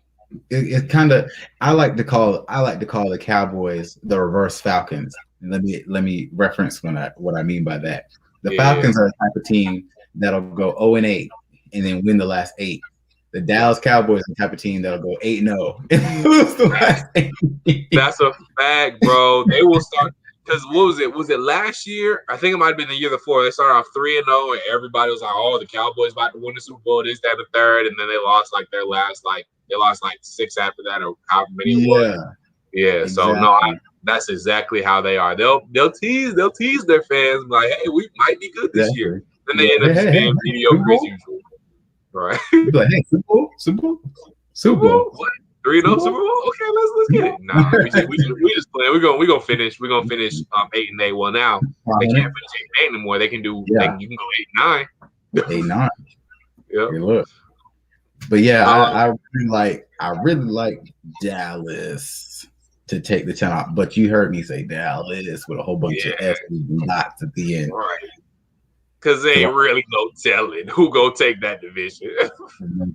It kind of I like to call the Cowboys the reverse Falcons. And let me reference what I mean by that. The Falcons are the type of team that'll go 0-8 and then win the last 8. The Dallas Cowboys are the type of team that'll go 8-0 and lose the last 8. That's a fact, bro. They will start because what was it? Was it last year? I think it might have been the year before. They started off 3-0, and everybody was like, "Oh, the Cowboys about to win the Super Bowl." This, that, and the third, and then they lost their last they lost 6 after that, or however many it was. Yeah. Exactly. So no, that's exactly how they are. They'll tease their fans like, "Hey, we might be good this year." Then they end up staying mediocre as usual. Right. Like, hey, Super Bowl. What? 3-0 Super Bowl? Okay, let's get it. Nah, we just playing. We're gonna finish 8-8. Well, now they can't finish 8-8 anymore. They can do. You can go 8-9. They not. Yep. Hey, look. But yeah, I really like Dallas to take the 10 off. But you heard me say Dallas with a whole bunch of F's and dots at the end. Right. Because they ain't really no telling who go take that division.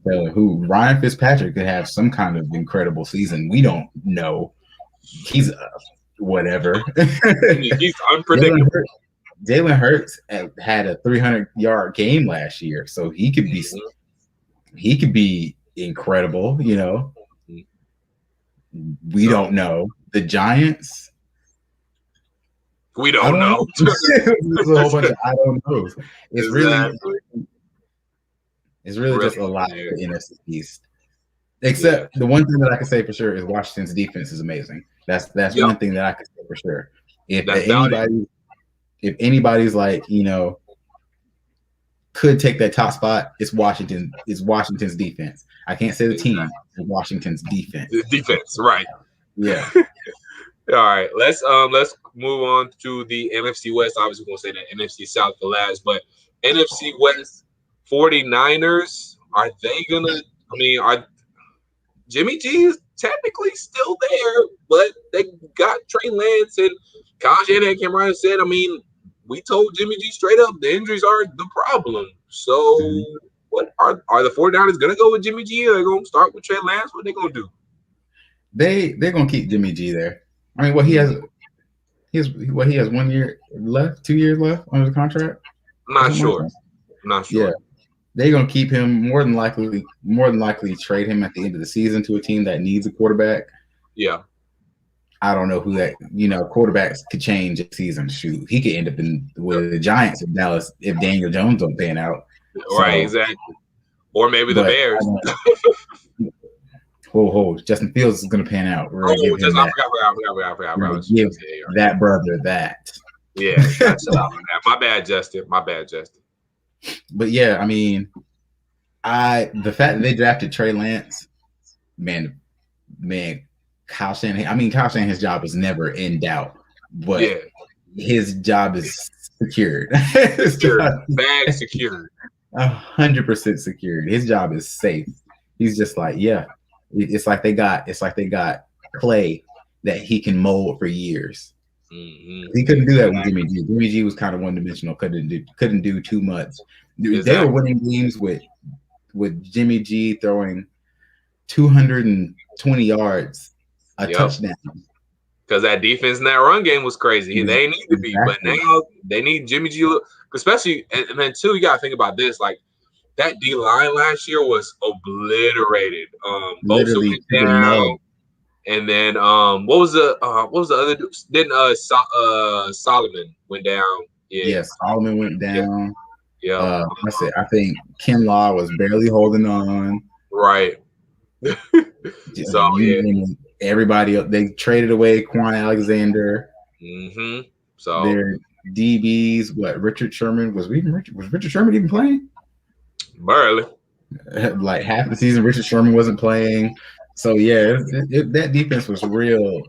Who Ryan Fitzpatrick could have some kind of incredible season. We don't know. He's whatever. He's unpredictable. Jalen Hurts had a 300-yard game last year, so he could be incredible. You know, we don't know. The Giants. We don't know. There's a whole bunch of I don't know. It's really just a lot of the NFC East. Except the one thing that I can say for sure is Washington's defense is amazing. That's one thing that I can say for sure. If anybody's like, you know, could take that top spot, it's Washington. It's Washington's defense. I can't say the team. It's Washington's defense. The defense, right? Yeah. All right. Let's move on to the NFC West. Obviously, we're gonna say the NFC South for last, but NFC West 49ers, are they gonna? I mean, are Jimmy G is technically still there, but they got Trey Lance and Kyle Shanahan came around and said, I mean, we told Jimmy G straight up the injuries are the problem. So what are the 49ers gonna go with Jimmy G? Or are they gonna start with Trey Lance? What are they gonna do? They're gonna keep Jimmy G there. I mean, he has 1 year left, 2 years left on his contract. I'm not sure. Yeah. They're gonna keep him more than likely trade him at the end of the season to a team that needs a quarterback. Yeah. I don't know who that, you know, quarterbacks could change a season. Shoot, he could end up with the Giants in Dallas if Daniel Jones don't pan out. Right, exactly. Or maybe the Bears. Justin Fields is going to pan out. I forgot. Give that brother that. Yeah, my bad, Justin. But yeah, I mean, the fact that they drafted Trey Lance, man, Kyle Shanahan. I mean, Kyle Shanahan's job was never in doubt, but his job is secured. Bag secured. 100% secured. His job is safe. He's just like, yeah. It's like they got clay that he can mold for years. Mm-hmm. He couldn't do that with Jimmy G. Jimmy G was kind of one-dimensional. Couldn't do too much. They were winning games with Jimmy G throwing 220 yards a touchdown. Because that defense and that run game was crazy. Yeah, they need to be, but now they need Jimmy G, especially. And then too, you gotta think about this. Like that D line last year was obliterated. Bosa went down, and then what was the other? Didn't Solomon went down? Yeah, Solomon went down. Yeah. I think Kinlaw was barely holding on. Right. So everybody else, they traded away Quan Alexander. Mm-hmm. So their DBs, Richard Sherman was Richard Sherman even playing? Barely. Like half the season, Richard Sherman wasn't playing. So yeah, that defense was real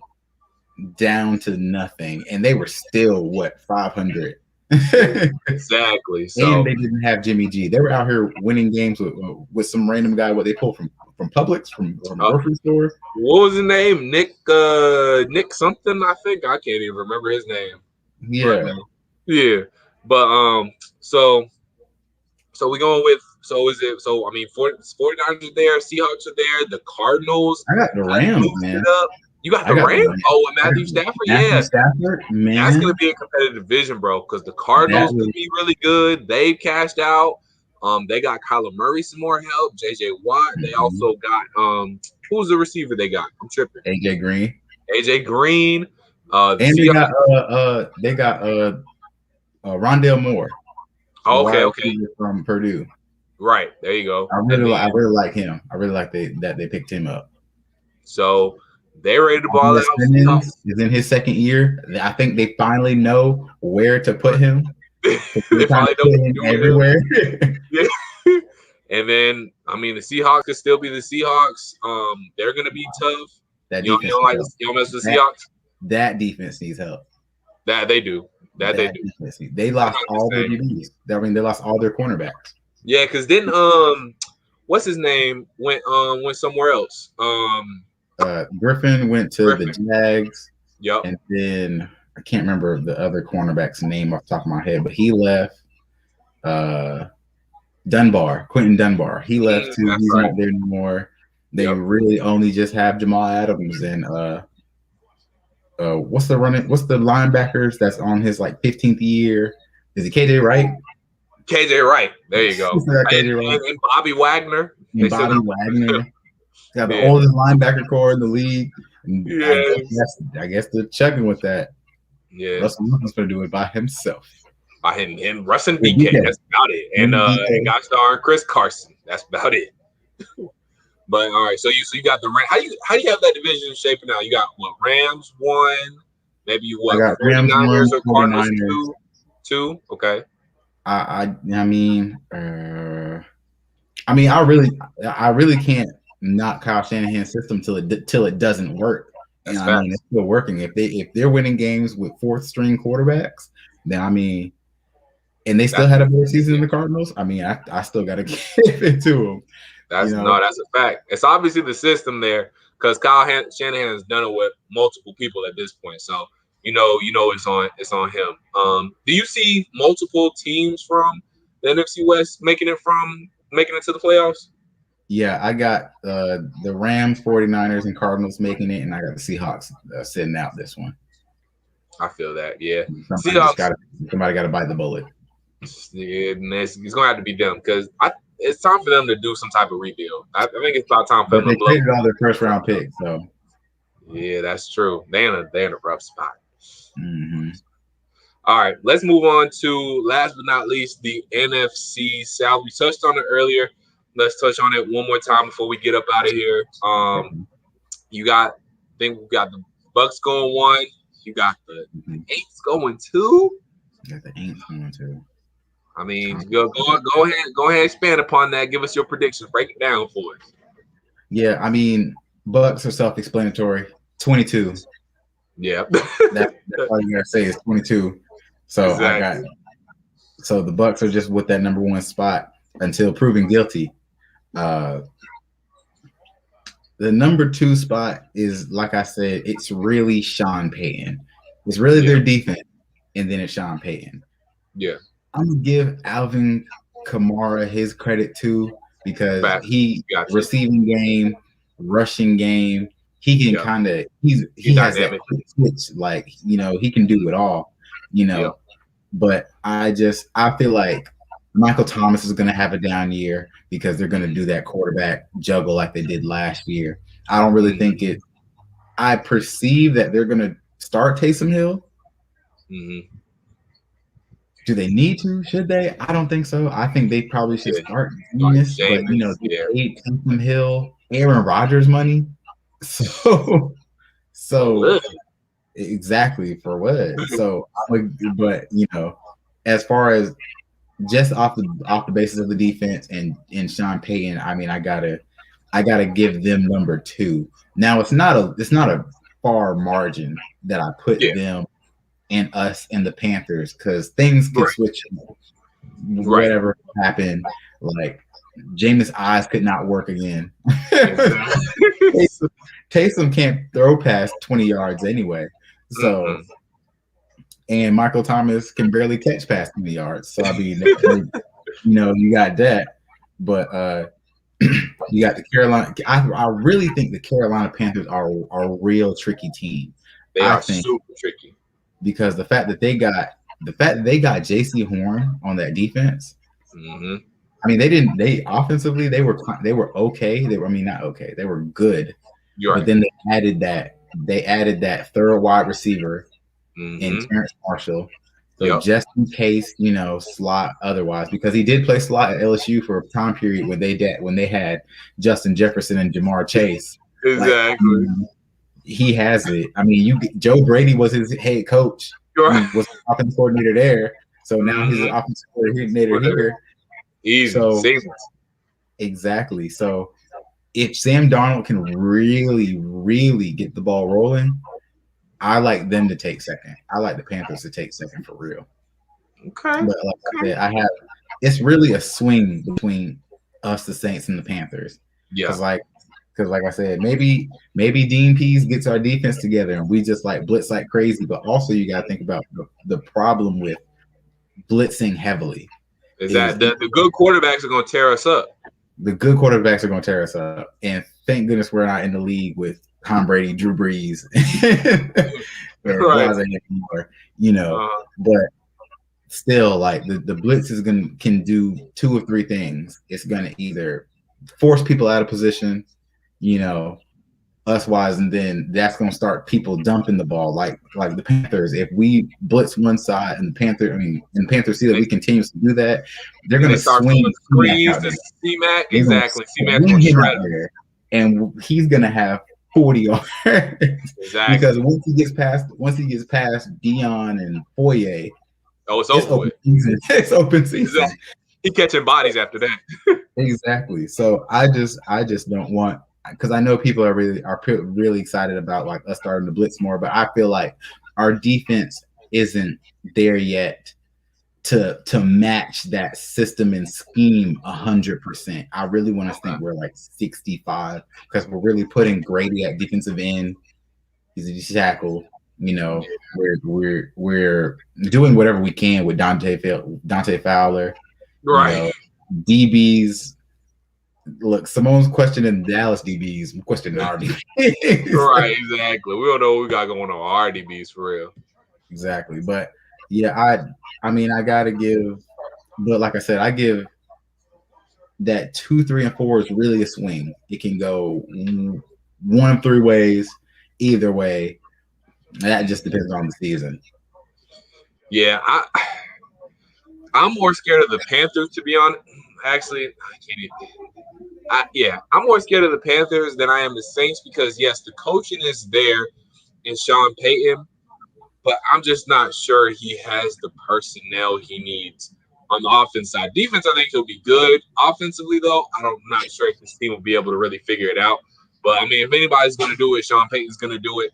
down to nothing, and they were still 500. Exactly. So and they didn't have Jimmy G. They were out here winning games with some random guy. What they pulled from Publix, from a grocery store. What was his name? Nick something. I think I can't even remember his name. Yeah. Right now. Yeah. But so we going with. So is it? So I mean, 49ers are there. Seahawks are there. The Cardinals. I got the Rams, man. You got the Rams? Oh, and Matthew Stafford? Matthew Stafford, man. That's going to be a competitive division, bro, because the Cardinals could be really good. They've cashed out. They got Kyler Murray some more help. J.J. Watt. They also got who's the receiver they got? I'm tripping. A.J. Green. And they got Rondale Moore. Oh, okay. From Purdue. Right. There you go. I really like him. I really like that they picked him up. So they're ready to ball out. Simmons is in his second year. I think they finally know where to put him. They finally put him everywhere. Yeah. And then, I mean, the Seahawks could still be the Seahawks. They're going to be tough. That you don't mess with the Seahawks? That defense needs help. That they do. That they do. They lost all their DBs. I mean, they lost all their cornerbacks. Yeah, because then what's his name went somewhere else. Griffin went to the Jags. Yep. And then I can't remember the other cornerback's name off the top of my head, but he left. Quentin Dunbar. He left too. He's not there anymore. They really only just have Jamal Adams and what's the linebackers that's on his like 15th year? Is it KJ Wright? KJ Wright. There you go. And Bobby Wagner. Bobby Wagner. Got the oldest linebacker core in the league. Yeah. I guess they're chugging with that. Yeah. Russell Wilson's going to do it by himself. By him, Russ and BK. That's about it. And got starring Chris Carson. That's about it. But all right, so you got the Rams. How do you have that division shaping out? You got what? Rams 1, maybe what? I got Rams 1, or Cardinals 2. Okay. I mean, I really can't knock Kyle Shanahan's system till it doesn't work. And I mean, it's still working. If they're winning games with fourth string quarterbacks, then I mean, and they still had a better season than the Cardinals. I mean, I still got to give it to them. That's a fact. It's obviously the system there because Kyle Shanahan has done it with multiple people at this point. So you know it's on him. Do you see multiple teams from the NFC West making it to the playoffs? Yeah, I got the Rams, 49ers, and Cardinals making it, and I got the Seahawks sitting out this one. I feel that, yeah. Somebody got to bite the bullet. Yeah, it's going to have to be them because it's time for them to do some type of rebuild. I think it's about time for them to blow. They traded all their first-round picks, so. Yeah, that's true. They're in a rough spot. Mm-hmm. All right, let's move on to, last but not least, the NFC South. We touched on it earlier. Let's touch on it one more time before we get up out of here. I think we got the Bucks going 1. You got the Aints going 2. Got the Aints going 2. I mean, go ahead, expand upon that. Give us your predictions. Break it down for us. Yeah, I mean, Bucks are self-explanatory. 22. Yeah, that's all you gotta say is 22. So exactly. So the Bucks are just with that number 1 spot until proven guilty. The number 2 spot is, like I said, it's really Sean Payton. It's really their defense, and then it's Sean Payton. Yeah. I'm going to give Alvin Kamara his credit too because he receiving game, rushing game, he can kind of he has that quick switch, like, he can do it all, But I feel like Michael Thomas is going to have a down year because they're going to do that quarterback juggle like they did last year. I don't really think it. I perceive that they're going to start Taysom Hill. Mm-hmm. Do they need to? Should they? I don't think so. I think they probably should start Jameis, but Taysom Hill, Aaron Rodgers money. So exactly for what? So, as far as just off the basis of the defense and Sean Payton, I mean, I gotta give them number 2. Now it's not a far margin that I put them and us and the Panthers because things could switch. Whatever happened, like Jameis' eyes could not work again. Taysom can't throw past 20 yards anyway. So, and Michael Thomas can barely catch past 20 yards. So, I mean, you got that. But you got the Carolina. I really think the Carolina Panthers are a real tricky team. They are super tricky. Because the fact that they got J.C. Horn on that defense. Mm-hmm. I mean, they offensively they were okay. They were not okay. They were good. But then they added that third wide receiver in Terrence Marshall. So just in case, slot otherwise, because he did play slot at LSU for a time period when they had Justin Jefferson and Jamar Chase. Exactly. He has it. I mean, Joe Brady was his head coach. Was the offensive coordinator there. So now he's an offensive coordinator here. Easy. So, exactly. So if Sam Darnold can really, really get the ball rolling, I like them to take second. I like the Panthers to take second for real. Okay. But like I said, it's really a swing between us, the Saints, and the Panthers. Yeah. Because like I said, maybe Dean Pease gets our defense together and we just like blitz like crazy. But also you got to think about the problem with blitzing heavily. Is that the good quarterbacks are going to tear us up. The good quarterbacks are going to tear us up. And thank goodness we're not in the league with Tom Brady, Drew Brees, right. anymore, you know. But still, like the blitz can do two or three things. It's going to either force people out of position, you know, us wise, and then that's going to start people dumping the ball like the Panthers. If we blitz one side and the Panthers see that we continue to do that, they're going to swing screens to C-Mac. Exactly. C-Mac going to shred there, and he's going to have 40 yards. Exactly. Because once he gets past Dion and Foye, it's over with. It's open season. Exactly. He catching bodies after that. Exactly. So I just don't want, because I know people are really excited about like us starting to blitz more, but I feel like our defense isn't there yet to match that system and scheme 100%. I really want to think we're like 65 because we're really putting Grady at defensive end. He's a tackle. You know, we're doing whatever we can with Dante Fowler. Right. You know, DBs. Look, Simone's questioning Dallas DBs. I'm questioning our DBs. Right, exactly. We don't know what we got going on our DBs for real. Exactly. But yeah, I mean, I gotta give, but like I said, I give that 2, 3, and 4 is really a swing. It can go one of three ways, either way. That just depends on the season. Yeah, I'm more scared of the Panthers, to be honest. Actually, I can't even. I'm more scared of the Panthers than I am the Saints because, yes, the coaching is there in Sean Payton, but I'm just not sure he has the personnel he needs on the offense side. Defense, I think he'll be good. Offensively, though, I'm not sure if this team will be able to really figure it out. But, I mean, if anybody's going to do it, Sean Payton's going to do it.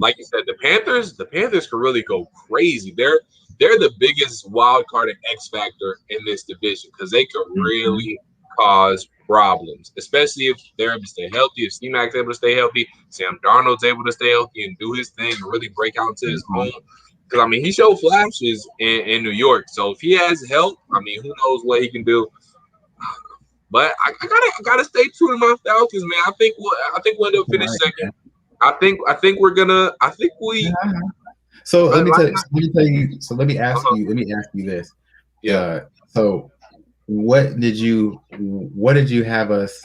Like you said, the Panthers could really go crazy. They're the biggest wild card and X factor in this division because they could really cause problems, especially if they're able to stay healthy. If C-Mac's able to stay healthy, Sam Darnold's able to stay healthy and do his thing and really break out into his own. Because I mean, he showed flashes in New York. So if he has help, I mean, who knows what he can do. But I gotta stay true to my Falcons, man. I think we'll end up finish second. I think we're gonna. I think we. So let me tell you. So let me ask you this. Yeah. So what did you have us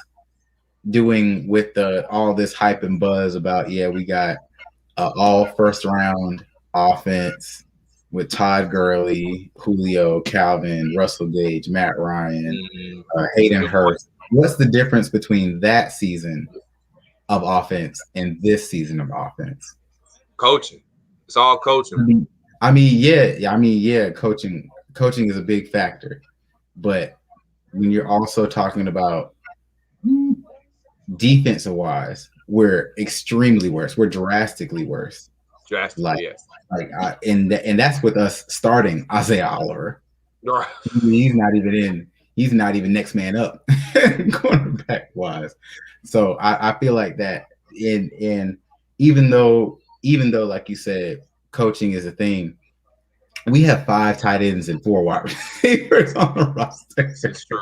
doing with all this hype and buzz about? Yeah, we got all first round offense with Todd Gurley, Julio, Calvin, Russell Gage, Matt Ryan, Hayden Hurst. What's the difference between that season of offense and this season of offense? Coaching. It's all coaching. I mean, yeah. Coaching is a big factor, but when you're also talking about defensive wise, we're extremely worse. We're drastically worse. Drastically, yes. And that's with us starting Isaiah Oliver. Right. He's not even next man up, cornerback wise. So I feel like that. And even though, like you said, coaching is a thing, we have 5 tight ends and 4 wide receivers on the roster. It's true.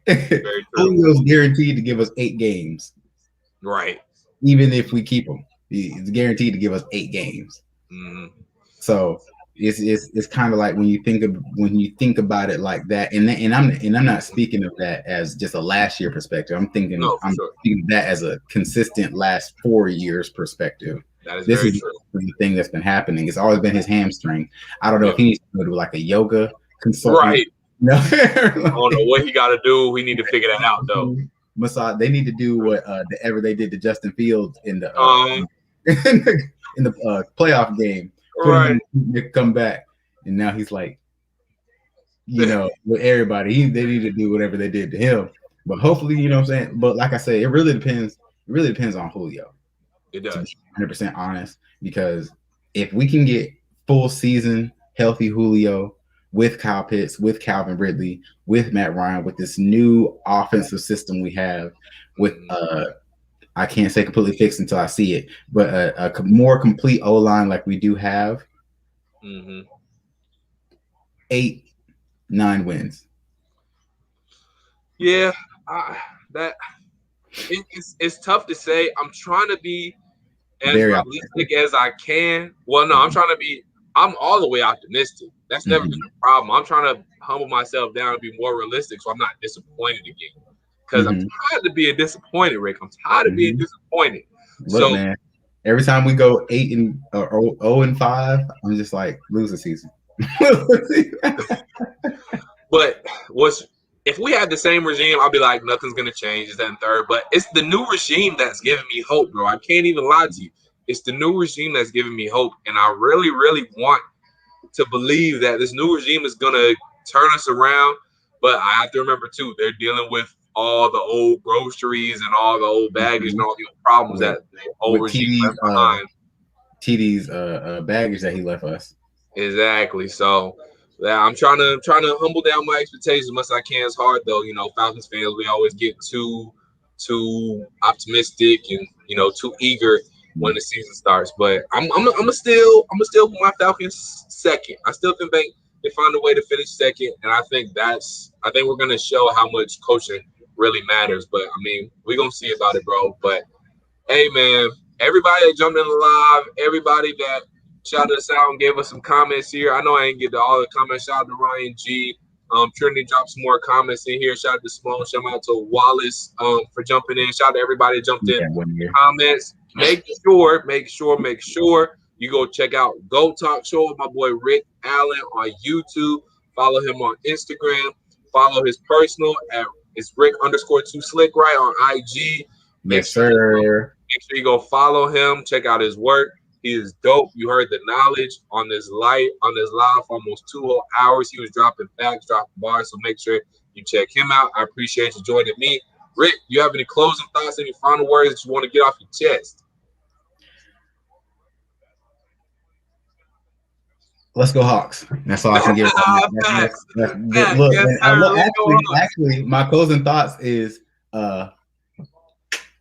Very true. Julio's guaranteed to give us 8 games. Right. Even if we keep him, he's guaranteed to give us 8 games. Mm-hmm. So it's kind of like when you think about it like that, and I'm not speaking of that as just a last year perspective. I'm thinking speaking of that as a consistent last 4 years perspective. This is the thing that's been happening. It's always been his hamstring. I don't know if he needs to go to like a yoga consultant. Right. No. I don't know what he got to do. We need to figure that out though. Massage. They need to do what they did to Justin Fields in the in the playoff game. Right. Come back, and now he's like, with everybody, they need to do whatever they did to him. But hopefully, you know what I'm saying. But like I say, it really depends. It really depends on Julio. It To does. be 100% honest, because if we can get full season healthy Julio with Kyle Pitts, with Calvin Ridley, with Matt Ryan, with this new offensive system we have, with I can't say completely fixed until I see it, but a more complete O line like we do have, 8-9 wins. Yeah, it's tough to say. I'm trying to be as Very realistic as I can. Well, no, I'm all the way optimistic. That's never been a problem. I'm trying to humble myself down and be more realistic so I'm not disappointed again. Because I'm tired of being disappointed, Rick. I'm tired of being disappointed. Look, man, every time we go 0-5, I'm just like, lose the season. But if we had the same regime, I'll be like, nothing's gonna change. It's that and third. But it's the new regime that's giving me hope, bro. I can't even lie to you. It's the new regime that's giving me hope, and I really, really want to believe that this new regime is gonna turn us around. But I have to remember too, they're dealing with all the old groceries and all the old baggage and all the old problems that the old regime left behind. TD's baggage that he left us. Exactly. So yeah, I'm trying to humble down my expectations as much as I can. It's hard though, Falcons fans, we always get too optimistic and too eager when the season starts. But I'm still put my Falcons second. I still think they find a way to finish second, and I think we're gonna show how much coaching really matters. But I mean, we're gonna see about it, bro. But hey, man, everybody that jumped in the live, everybody that shouted us out and gave us some comments here. I know I ain't get to all the comments. Shout out to Ryan G. Trinity dropped some more comments in here. Shout out to Simone. Shout out to Wallace for jumping in. Shout out to everybody that jumped in comments. Make sure you go check out Go Talk Show with my boy Rick Allen on YouTube. Follow him on Instagram. Follow his personal at it's Rick_2Slick right on IG. Yes, sir. Make sure you go follow him. Check out his work. He is dope. You heard the knowledge on this live for almost 2 whole hours. He was dropping facts, dropping bars. So make sure you check him out. I appreciate you joining me. Rick, you have any closing thoughts, any final words that you want to get off your chest? Let's go Hawks. That's all I can give. Actually, my closing thoughts is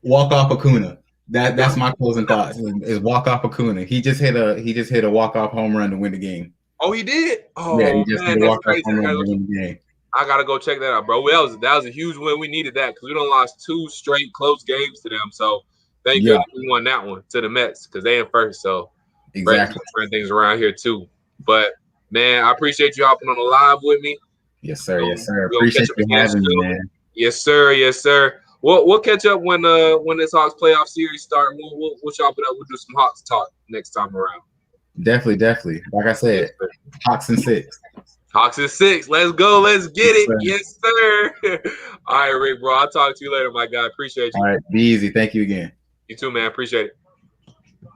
walk off Acuna. That's my closing thoughts. Is walk off Acuna. He just hit a walk off home run to win the game. Oh, he did. Oh, yeah, he just hit a walk off home run to win the game. I gotta go check that out, bro. That was a huge win. We needed that because we done lost 2 straight close games to them. So thank goodness we won that one to the Mets because they in first. So exactly, turn things around here too. But man, I appreciate you hopping on the live with me. Yes, sir. Yes, sir. Appreciate you having me, man. Yes, sir. Yes, sir. We'll catch up when this Hawks playoff series start. We'll chop it up. We'll do some Hawks talk next time around. Definitely. Like I said, Hawks in 6. Hawks in 6. Let's go. Let's get it. Yes, sir. All right, Rick, bro. I'll talk to you later, my guy. Appreciate you. All right. Be easy. Thank you again. You too, man. Appreciate it.